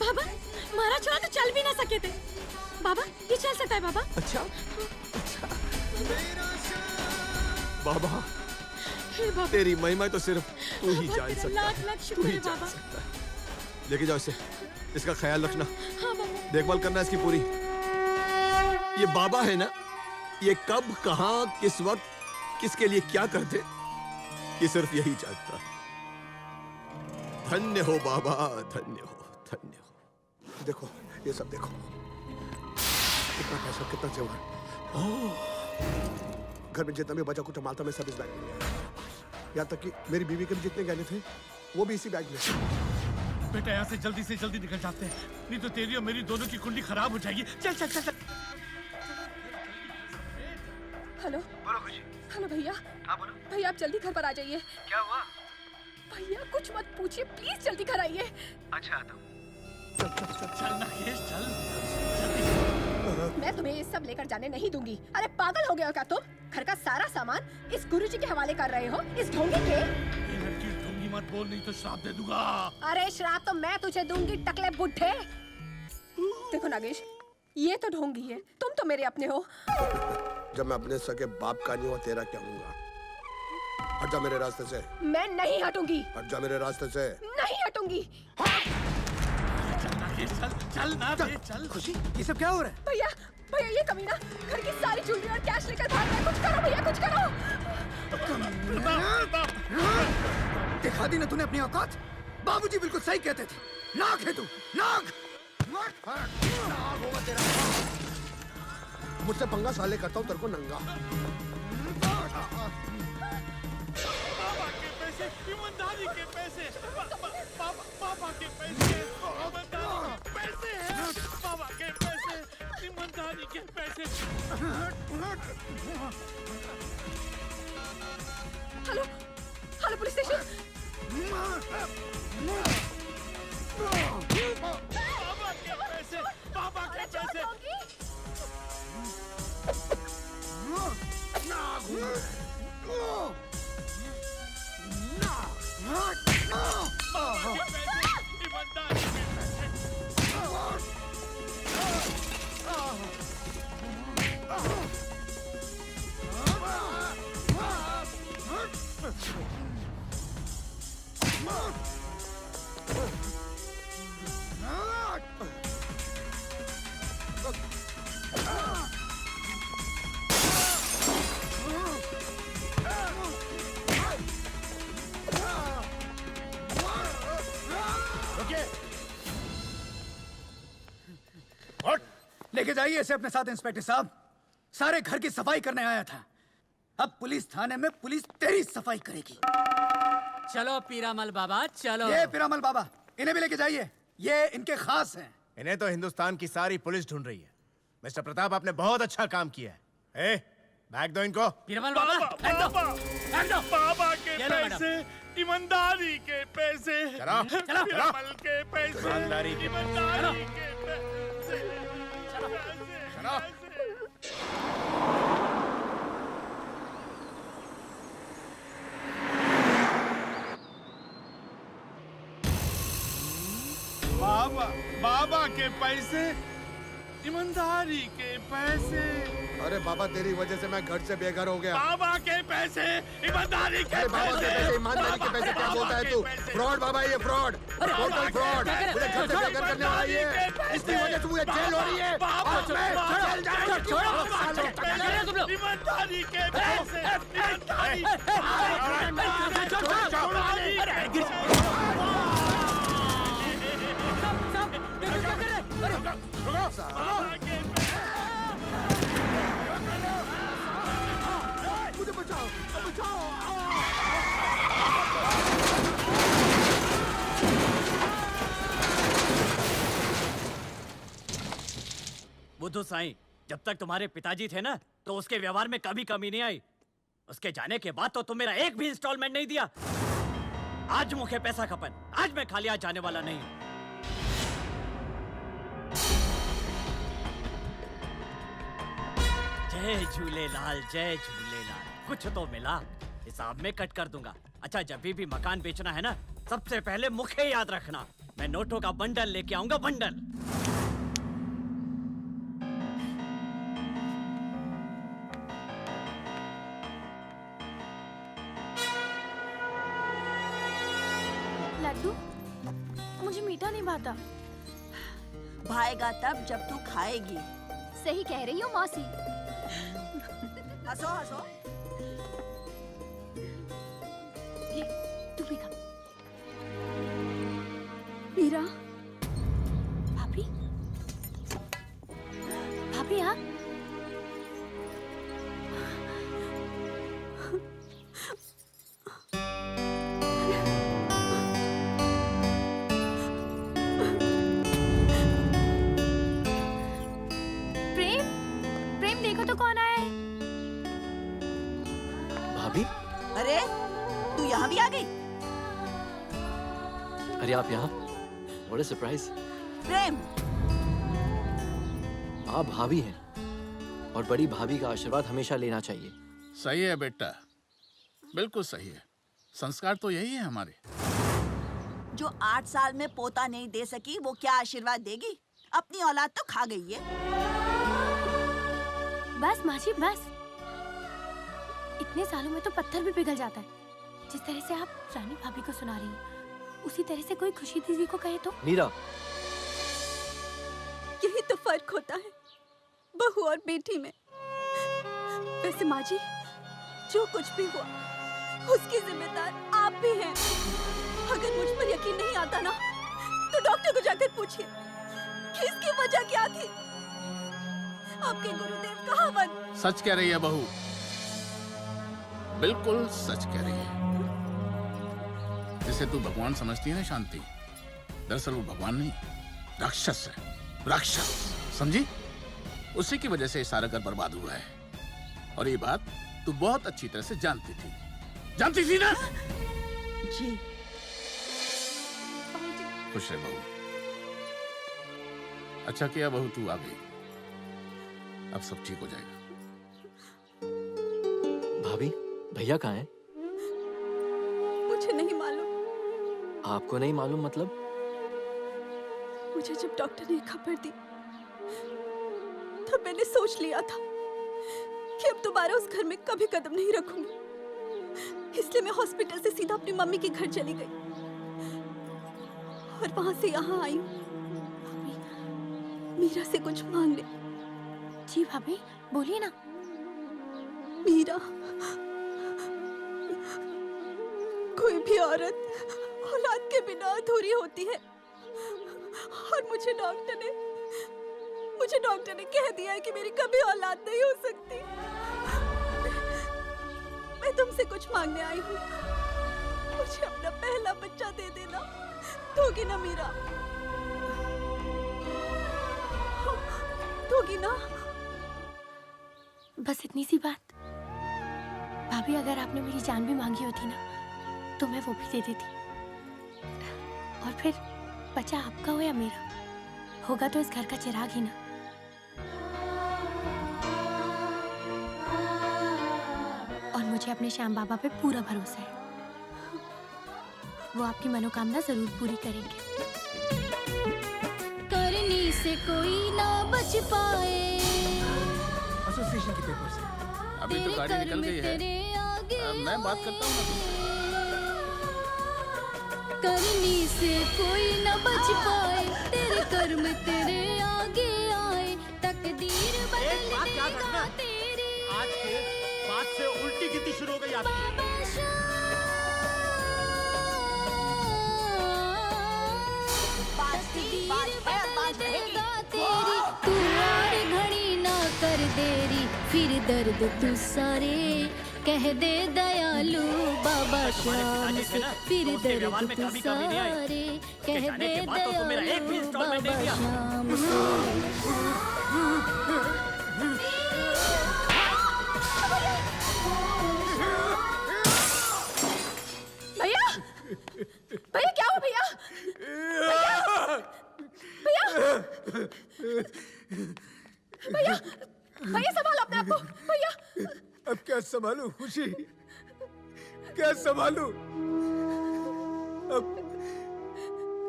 बाबा, हमारा छोरा तो चल भी ना सके थे बाबा, ये चल सकता है बाबा। अच्छा, बाबा, हे बाबा, तेरी महिमा तो सिर्फ तू ही बाबा, जान तेरा सकता लाख है, लाख तू शुक्र ही है जान बाबा। सकता है। लेके जाओ इसे, इसका ख्याल रखना, हाँ बाबा। देखभाल करना इसकी पूरी। ये बाबा है ना, ये कब, कहाँ, किस वक्त, किसके लिए क्या करते, ये सिर्फ यही जानता है। धन्य हो बाबा, धन्य हो, धन्य हो। देखो, ये सब देखो, कितना पैसा, कितना जेवर। घर में जितना भी बचा कुछ माल था मैं सब इस बैग में लिया। यहाँ तक कि मेरी बीवी के भी जितने गहने थे वो भी इसी बैग में। बेटा यहाँ से जल्दी निकल जाते हैं, नहीं तो तेरी और मेरी दोनों की कुंडली खराब हो जाएगी। चल चल चल, चल। हेलो बोलो खुशी। हेलो भैया। हाँ बोलो। भैया आप जल्दी घर पर आ जाइए। क्या हुआ? भैया कुछ मत पूछिए, प्लीज जल्दी घर आइए। अच्छा आता हूँ। चल नागेश चल। मैं तुम्हें ये सब लेकर जाने नहीं दूंगी। अरे पागल हो गए हो क्या तुम? घर का सारा सामान इस गुरुजी के हवाले कर रहे हो, इस ढोंगी के। ये लड़की ढोंगी मत बोल, नहीं तो श्राप दे दूंगा। अरे श्राप तो मैं तुझे दूंगी, टकले बुड्ढे। देखो नागेश, ये तो ढोंगी है, तुम तो मेरे अपने हो। जब मैं अपने सके बाप का नहीं हुआ, तेरा क्या हूँगा? हट जा मेरे रास्ते से। मैं नहीं हटूंगी। हट जा मेरे रास्ते से। नहीं हटूंगी। चल नागेश चल, चल ना बे चल। खुशी, ये सब क्या हो रहा है? भैया भैया ये कमीना घर की सारी ज्वेलरी और कैश लेकर भाग रहा है। कुछ करो भैया, कुछ करो। दिखा दी ना तूने अपनी औकात? बाबूजी बिल्कुल सही कहते थे, नाग है तू, नाग। नाग होगा तेरा। मुझसे पंगा साले करता हूँ, तेरे को नंगा। बाबा के पैसे, ईमानदारी के पैसे, बाबा के पैसे, ईमानदारी के पैसे हैं, बाबा के पैसे, ईमानदारी के पैसे। Hello hello police station. बाबा के पैसे, बाबा के पैसे। लेके जाइए इसे अपने साथ इंस्पेक्टर साहब। सारे घर की सफाई करने आया था। अब पुलिस थाने में पुलिस तेरी सफाई करेगी। चलो पीरामल बाबा चलो। ये पीरामल बाबा, इन्हें भी लेके जाइए, ये इनके खास हैं। इन्हें तो हिंदुस्तान की सारी पुलिस ढूंढ रही है। मिस्टर प्रताप, आपने बहुत अच्छा काम किया है। बैग दो इनको। पीरामल बाबा, बाबा के पैसे, ईमानदारी के पैसे, पीरामल के पैसे, ईमानदारी के ईमानदारी के पैसे। बाबा के पैसे, ईमानदारी के पैसे। अरे बाबा, तेरी वजह से मैं घर से बेघर हो गया। बाबा के पैसे, ईमानदारी के पैसे, ईमानदारी के पैसे क्या बोलता है तू? फ्रॉड बाबा, ये फ्रॉड, टोटल फ्रॉड। मुझे घर से बेघर करने वाला ये, इसकी वजह से मुझे जेल हो रही है। आज मैं जेल जाऊंगा। ईमानदारी के पैसे, मुझे बचाओ, बचाओ। बुद्धू साईं, जब तक तुम्हारे पिताजी थे ना, तो उसके व्यवहार में कभी कमी नहीं आई। उसके जाने के बाद तो तुम मेरा एक भी इंस्टॉलमेंट नहीं दिया। आज मुखे पैसा खपन, आज मैं खाली हाथ जाने वाला नहीं। जय झूलेलाल, जय झूलेलाल। कुछ तो मिला, हिसाब में कट कर दूंगा। अच्छा, जब भी मकान बेचना है ना, सबसे पहले मुखे याद रखना। मैं नोटों का बंडल लेके आऊंगा, बंडल। लड्डू, मुझे मीठा नहीं भाता। भाएगा तब जब तू खाएगी। सही कह रही हो मौसी। हंसो हंसो। ले, तू भी खा। मीरा, भाभी, भाभी आप। भाभी, अरे तू यहाँ भी आ गई? अरे आप यहाँ? What a surprise! प्रेम, आप भाभी हैं और बड़ी भाभी का आशीर्वाद हमेशा लेना चाहिए। सही है बेटा, बिल्कुल सही है। संस्कार तो यही है हमारे। जो 8 साल में पोता नहीं दे सकी वो क्या आशीर्वाद देगी? अपनी औलाद तो खा गई है। बस माँ जी बस। इतने सालों में तो पत्थर भी पिघल जाता है। जिस तरह से आप रानी भाभी को सुना रही हैं, उसी तरह से कोई खुशी दीदी को कहे तो। मीरा, यही तो फर्क होता है बहू और बेटी में। वैसे माँ जी, जो कुछ भी हुआ उसकी जिम्मेदार आप भी हैं। अगर मुझ पर यकीन नहीं आता ना, तो डॉक्टर को जाकर पूछिए कि इसकी वजह क्या थी। आपके गुरुदेव कहावत। सच कह रही है बहू, बिल्कुल सच कह रही है। जिसे तू भगवान समझती है ना शांति, दरअसल वो भगवान नहीं, राक्षस है। राक्षस, समझी? उसी की वजह से ये सारा घर बर्बाद हुआ है। और ये बात तू बहुत अच्छी तरह से जानती थी ना? जी। खुश रह बहू। अच्छा किया बहू तू आ गई। अब सब ठीक हो जाएगा। भाभी, भैया कहाँ हैं? मुझे नहीं मालूम। आपको नहीं मालूम मतलब? मुझे जब डॉक्टर ने खबर दी तब मैंने सोच लिया था कि अब दोबारा उस घर में कभी कदम नहीं रखूंगी। इसलिए मैं हॉस्पिटल से सीधा अपनी मम्मी के घर चली गई और वहां से यहाँ आई हूँ मीरा से कुछ मांगने। जी भाभी, बोलिए ना। मीरा, कोई भी औरत औलाद के बिना अधूरी होती है और मुझे डॉक्टर ने कह दिया है कि मेरी कभी औलाद नहीं हो सकती। मैं तुमसे कुछ मांगने आई हूँ। मुझे अपना पहला बच्चा दे देना, दोगी ना मीरा? दोगी ना? बस इतनी सी बात। भाभी, अगर आपने मेरी जान भी मांगी होती ना, तो मैं वो भी दे देती। और फिर बच्चा आपका हो या मेरा, होगा तो इस घर का चिराग ही ना। और मुझे अपने श्याम बाबा पे पूरा भरोसा है, वो आपकी मनोकामना जरूर पूरी करेंगे। करनी से कोई ना बच पाए। एसोसिएशन के पेपर से। अभी तो गाड़ी निकल गई है, मैं बात करता हूँ ना। करनी से कोई न बच पाए, तेरे कर्म तेरे आगे आए, तकदीर बदलेगा तेरी। आज के बाद से उल्टी गिनती शुरू हो गई आपकी। तू और घड़ी ना कर देरी, फिर दर्द तू सारे कह दे दयालु बाबा श्याम से, फिर दर्द तू सारे कह दे दयालु बाबा श्याम से। भैया, भैया क्या हुआ भैया? भैया, भैया संभालो अपने आप को। भैया, अब क्या संभालूं खुशी? क्या संभालूं?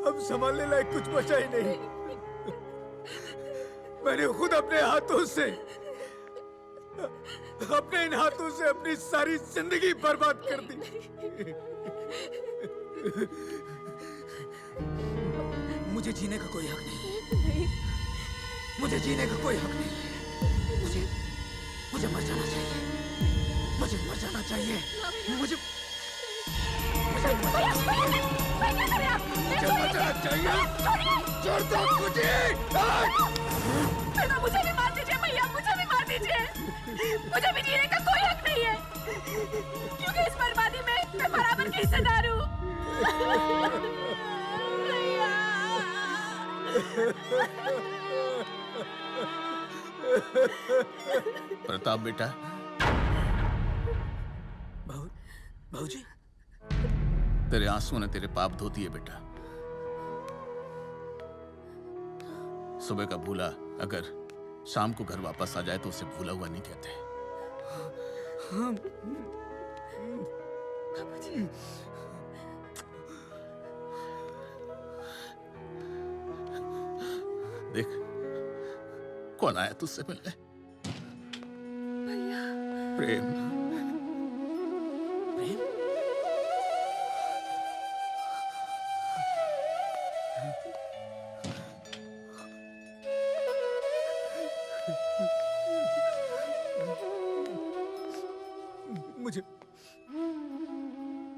अब संभालने लायक कुछ बचा ही नहीं। मैंने खुद अपने हाथों से, अपने इन हाथों से अपनी सारी जिंदगी बर्बाद कर दी। मुझे जीने का कोई हक नहीं। मुझे जीने का कोई हक नहीं। मुझे मर जाना चाहिए। मुझे मर जाना चाहिए। मुझे मर जाना चाहिए। छोड़ दो मुझे। मुझे भी मार दीजिए भैया, मुझे भी मार दीजिए। मुझे भी जीने का कोई हक नहीं है, क्योंकि इस बर्बादी में मैं बराबर की हिस्सेदार हूँ। प्रताप बेटा, भाऊजी तेरे आंसुओं ने तेरे पाप धो दिए बेटा। सुबह का भूला अगर शाम को घर वापस आ जाए तो उसे भूला हुआ नहीं कहते। देख कौन आया तुझसे मिलने। प्रेम।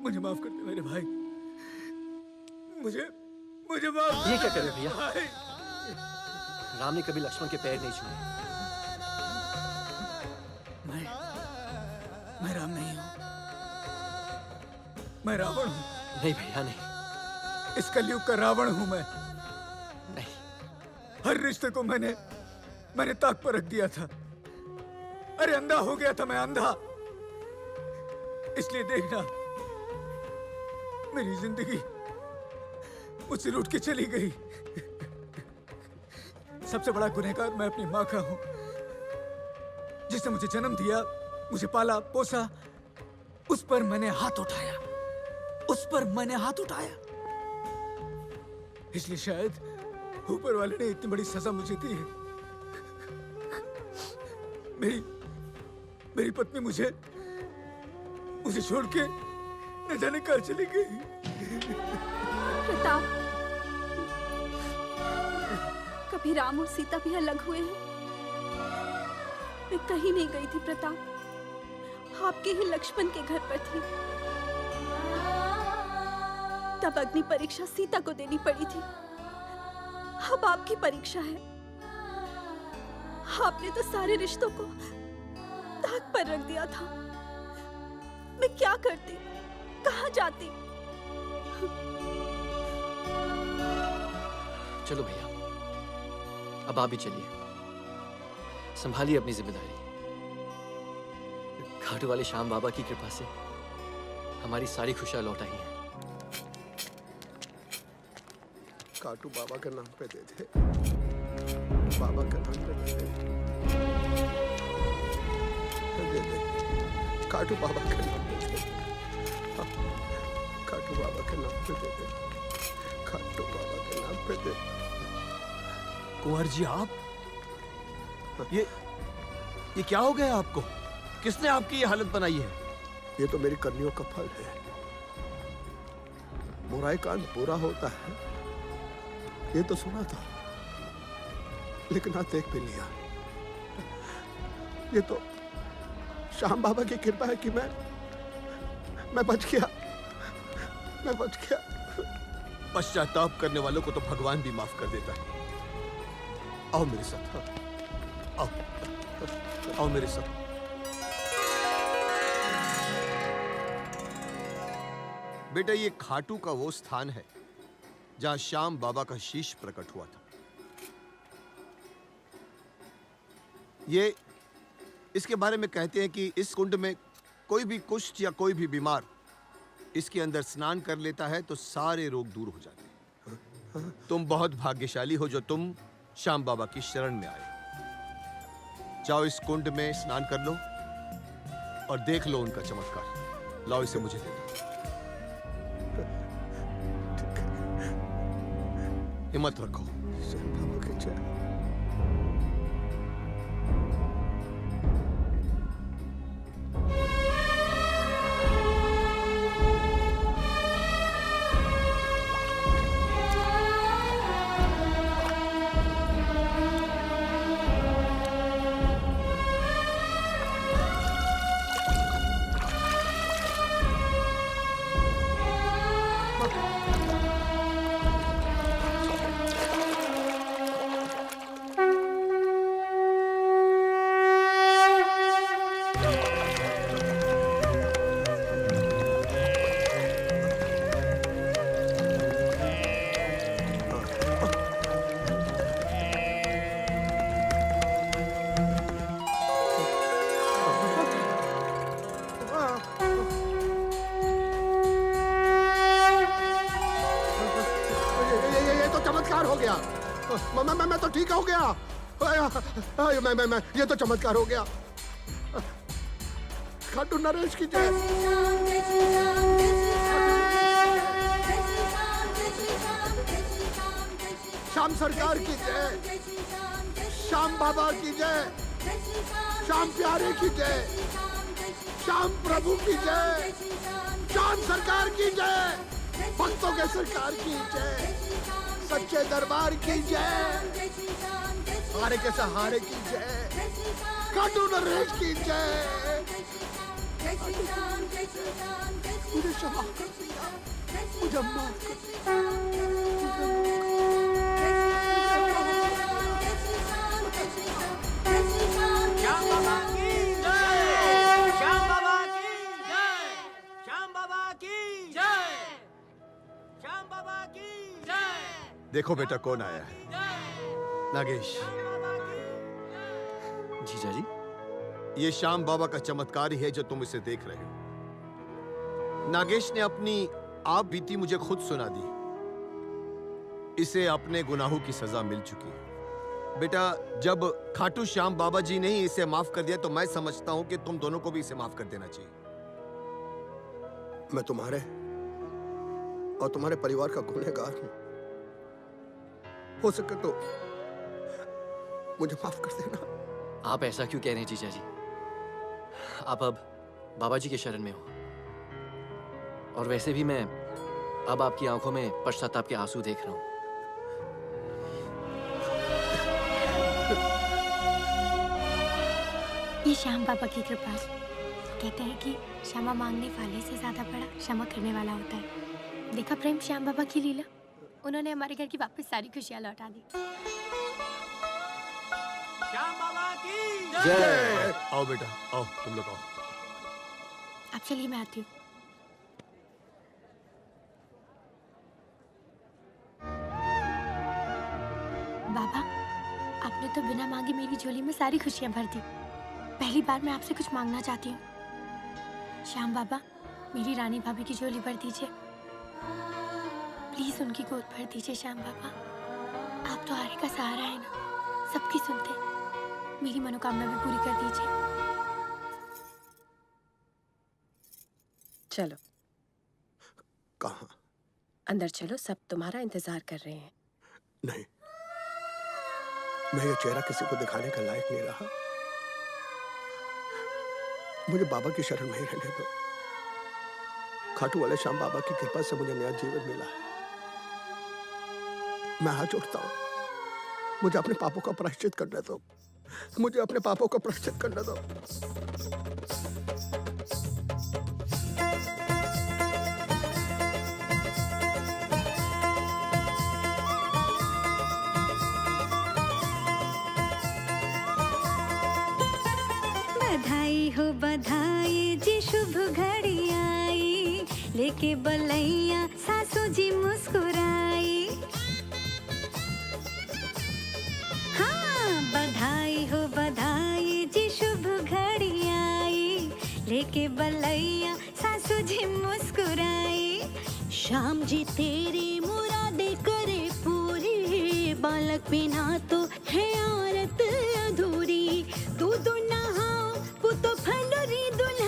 मुझे माफ कर दे मेरे भाई। मुझे माफ। ये क्या कर रहे भैया? राम ने कभी लक्ष्मण के पैर नहीं छुए। मैं राम नहीं हूं, मैं रावण हूं। नहीं भैया नहीं। इस कलयुग का रावण हूं मैं। नहीं। हर रिश्ते को मैंने ताक पर रख दिया था। अरे अंधा हो गया था मैं, अंधा। इसलिए देखना मेरी जिंदगी मुझसे रूठ के चली गई। सबसे बड़ा गुनहगार मैं अपनी माँ का हूं, जिसने मुझे जन्म दिया, मुझे पाला पोसा। उस पर मैंने हाथ उठाया, उस पर मैंने हाथ उठाया। इसलिए शायद ऊपर वाले ने इतनी बड़ी सजा मुझे दी है। मेरी पत्नी मुझे छोड़ के न जाने कहाँ चली गई। प्रताप, कभी राम और सीता भी अलग हुए हैं? मैं कहीं नहीं गई थी प्रताप, आपके ही लक्ष्मण के घर पर थी। तब अग्नि परीक्षा सीता को देनी पड़ी थी। अब आपकी परीक्षा है। आपने तो सारे रिश्तों को ताक पर रख दिया था। मैं क्या करती, कहाँ जाती? चलो भैया, अब आप भी चलिए, संभालिए अपनी जिम्मेदारी। घाटू वाले श्याम बाबा की कृपा से हमारी सारी खुशियां लौट आई हैं। काटू बाबा के नाम पे दे दे, बाबा के नाम पे दे दे, काटू बाबा के नाम पे दे दे, काटू बाबा के नाम पे दे दे, काटू बाबा के नाम पे दे। कुंवर जी आप ये क्या हो गया आपको? किसने आपकी ये हालत बनाई है? ये तो मेरी करनियों का फल है। बुराई का अंत बुरा होता है, ये तो सुना था, लेकिन आज देख भी लिया। ये तो श्याम बाबा की कृपा है कि मैं बच गया, मैं बच गया। पश्चाताप करने वालों को तो भगवान भी माफ कर देता है। आओ मेरे साथ, आओ, आओ मेरे साथ। बेटा, ये खाटू का वो स्थान है जहां श्याम बाबा का शीश प्रकट हुआ था। ये इसके बारे में कहते हैं कि इस कुंड में कोई भी कुष्ठ या कोई भी बीमार इसके अंदर स्नान कर लेता है तो सारे रोग दूर हो जाते हैं। तुम बहुत भाग्यशाली हो जो तुम श्याम बाबा की शरण में आए। जाओ इस कुंड में स्नान कर लो और देख लो उनका चमत्कार। लाओ इसे मुझे दे दो। हिम्मत रखो। गया। मैं तो ठीक हो गया। मैं ये तो चमत्कार हो गया। खाटू नरेश की जय। श्याम सरकार की जय। श्याम बाबा की जय। श्याम प्यारे की जय। श्याम प्रभु की जय। श्याम सरकार की जय। भक्तों के सरकार की जय। सच्चे दरबार की जय। हारे के सहारे की जय। खाटू नरेश की जय। मुझे क्षमा कर दिया, मुझे माफ कर दिया। श्याम बाबा की जय। श्याम बाबा की जय। श्याम बाबा की जय। श्याम बाबा की जय। देखो बेटा कौन आया है। नागेश। जीजा जी, ये श्याम बाबा का चमत्कार ही है जो तुम इसे देख रहे हो। नागेश ने अपनी आप बीती मुझे खुद सुना दी। इसे अपने गुनाहों की सजा मिल चुकी है। बेटा, जब खाटू श्याम बाबा जी ने ही इसे माफ कर दिया तो मैं समझता हूं कि तुम दोनों को भी इसे माफ कर देना चाहिए। मैं तुम्हारे और तुम्हारे परिवार का गुनहगार हूं। हो सके तो मुझे माफ कर देना। आप ऐसा क्यों कह रहे हैं जीजा जी? आप अब बाबा जी के शरण में हो, और वैसे भी मैं अब आपकी आंखों में पश्चाताप के आंसू देख रहा हूं। ये श्याम बाबा की कृपा है। कहते हैं कि क्षमा मांगने वाले से ज्यादा बड़ा क्षमा करने वाला होता है। देखा प्रेम श्याम बाबा की लीला, उन्होंने हमारे घर की वापस सारी खुशियां लौटा दी। श्याम बाबा की जय। आओ बेटा, आओ तुम लोग आओ। आप चलिए, मैं आती हूँ। बाबा, आपने तो बिना मांगे मेरी झोली में सारी खुशियां भर दी। पहली बार मैं आपसे कुछ मांगना चाहती हूँ। श्याम बाबा, मेरी रानी भाभी की झोली भर दीजिए। प्लीज उनकी गोद भर दीजिए। श्याम बाबा, आप तो हारे का सहारा है ना, सबकी सुनते। मेरी मनोकामना भी पूरी कर दीजिए। चलो। कहाँ? अंदर चलो, सब तुम्हारा इंतजार कर रहे हैं। नहीं, मैं ये चेहरा किसी को दिखाने का लायक नहीं रहा। मुझे बाबा की शरण में ही रहने दो। खाटू वाले श्याम बाबा की कृपा से मुझे नया जीवन मिला है। मैं हाथ जोड़ता हूँ, मुझे अपने पापों का प्रायश्चित करने दो। मुझे अपने पापों का प्रायश्चित करने दो। बधाई हो बधाई जी, शुभ घड़ी आई, लेके बलैया सासू जी मुस्कुराई। हाँ, बधाई हो बधाई जी, शुभ घड़ी आई, लेके बलैया सासू जी मुस्कुराई। श्याम जी तेरी मुरादे करे पूरी, बालक बिना तो है औरत अधूरी। दूध नहाओ पुतो फलोरी दुल्हन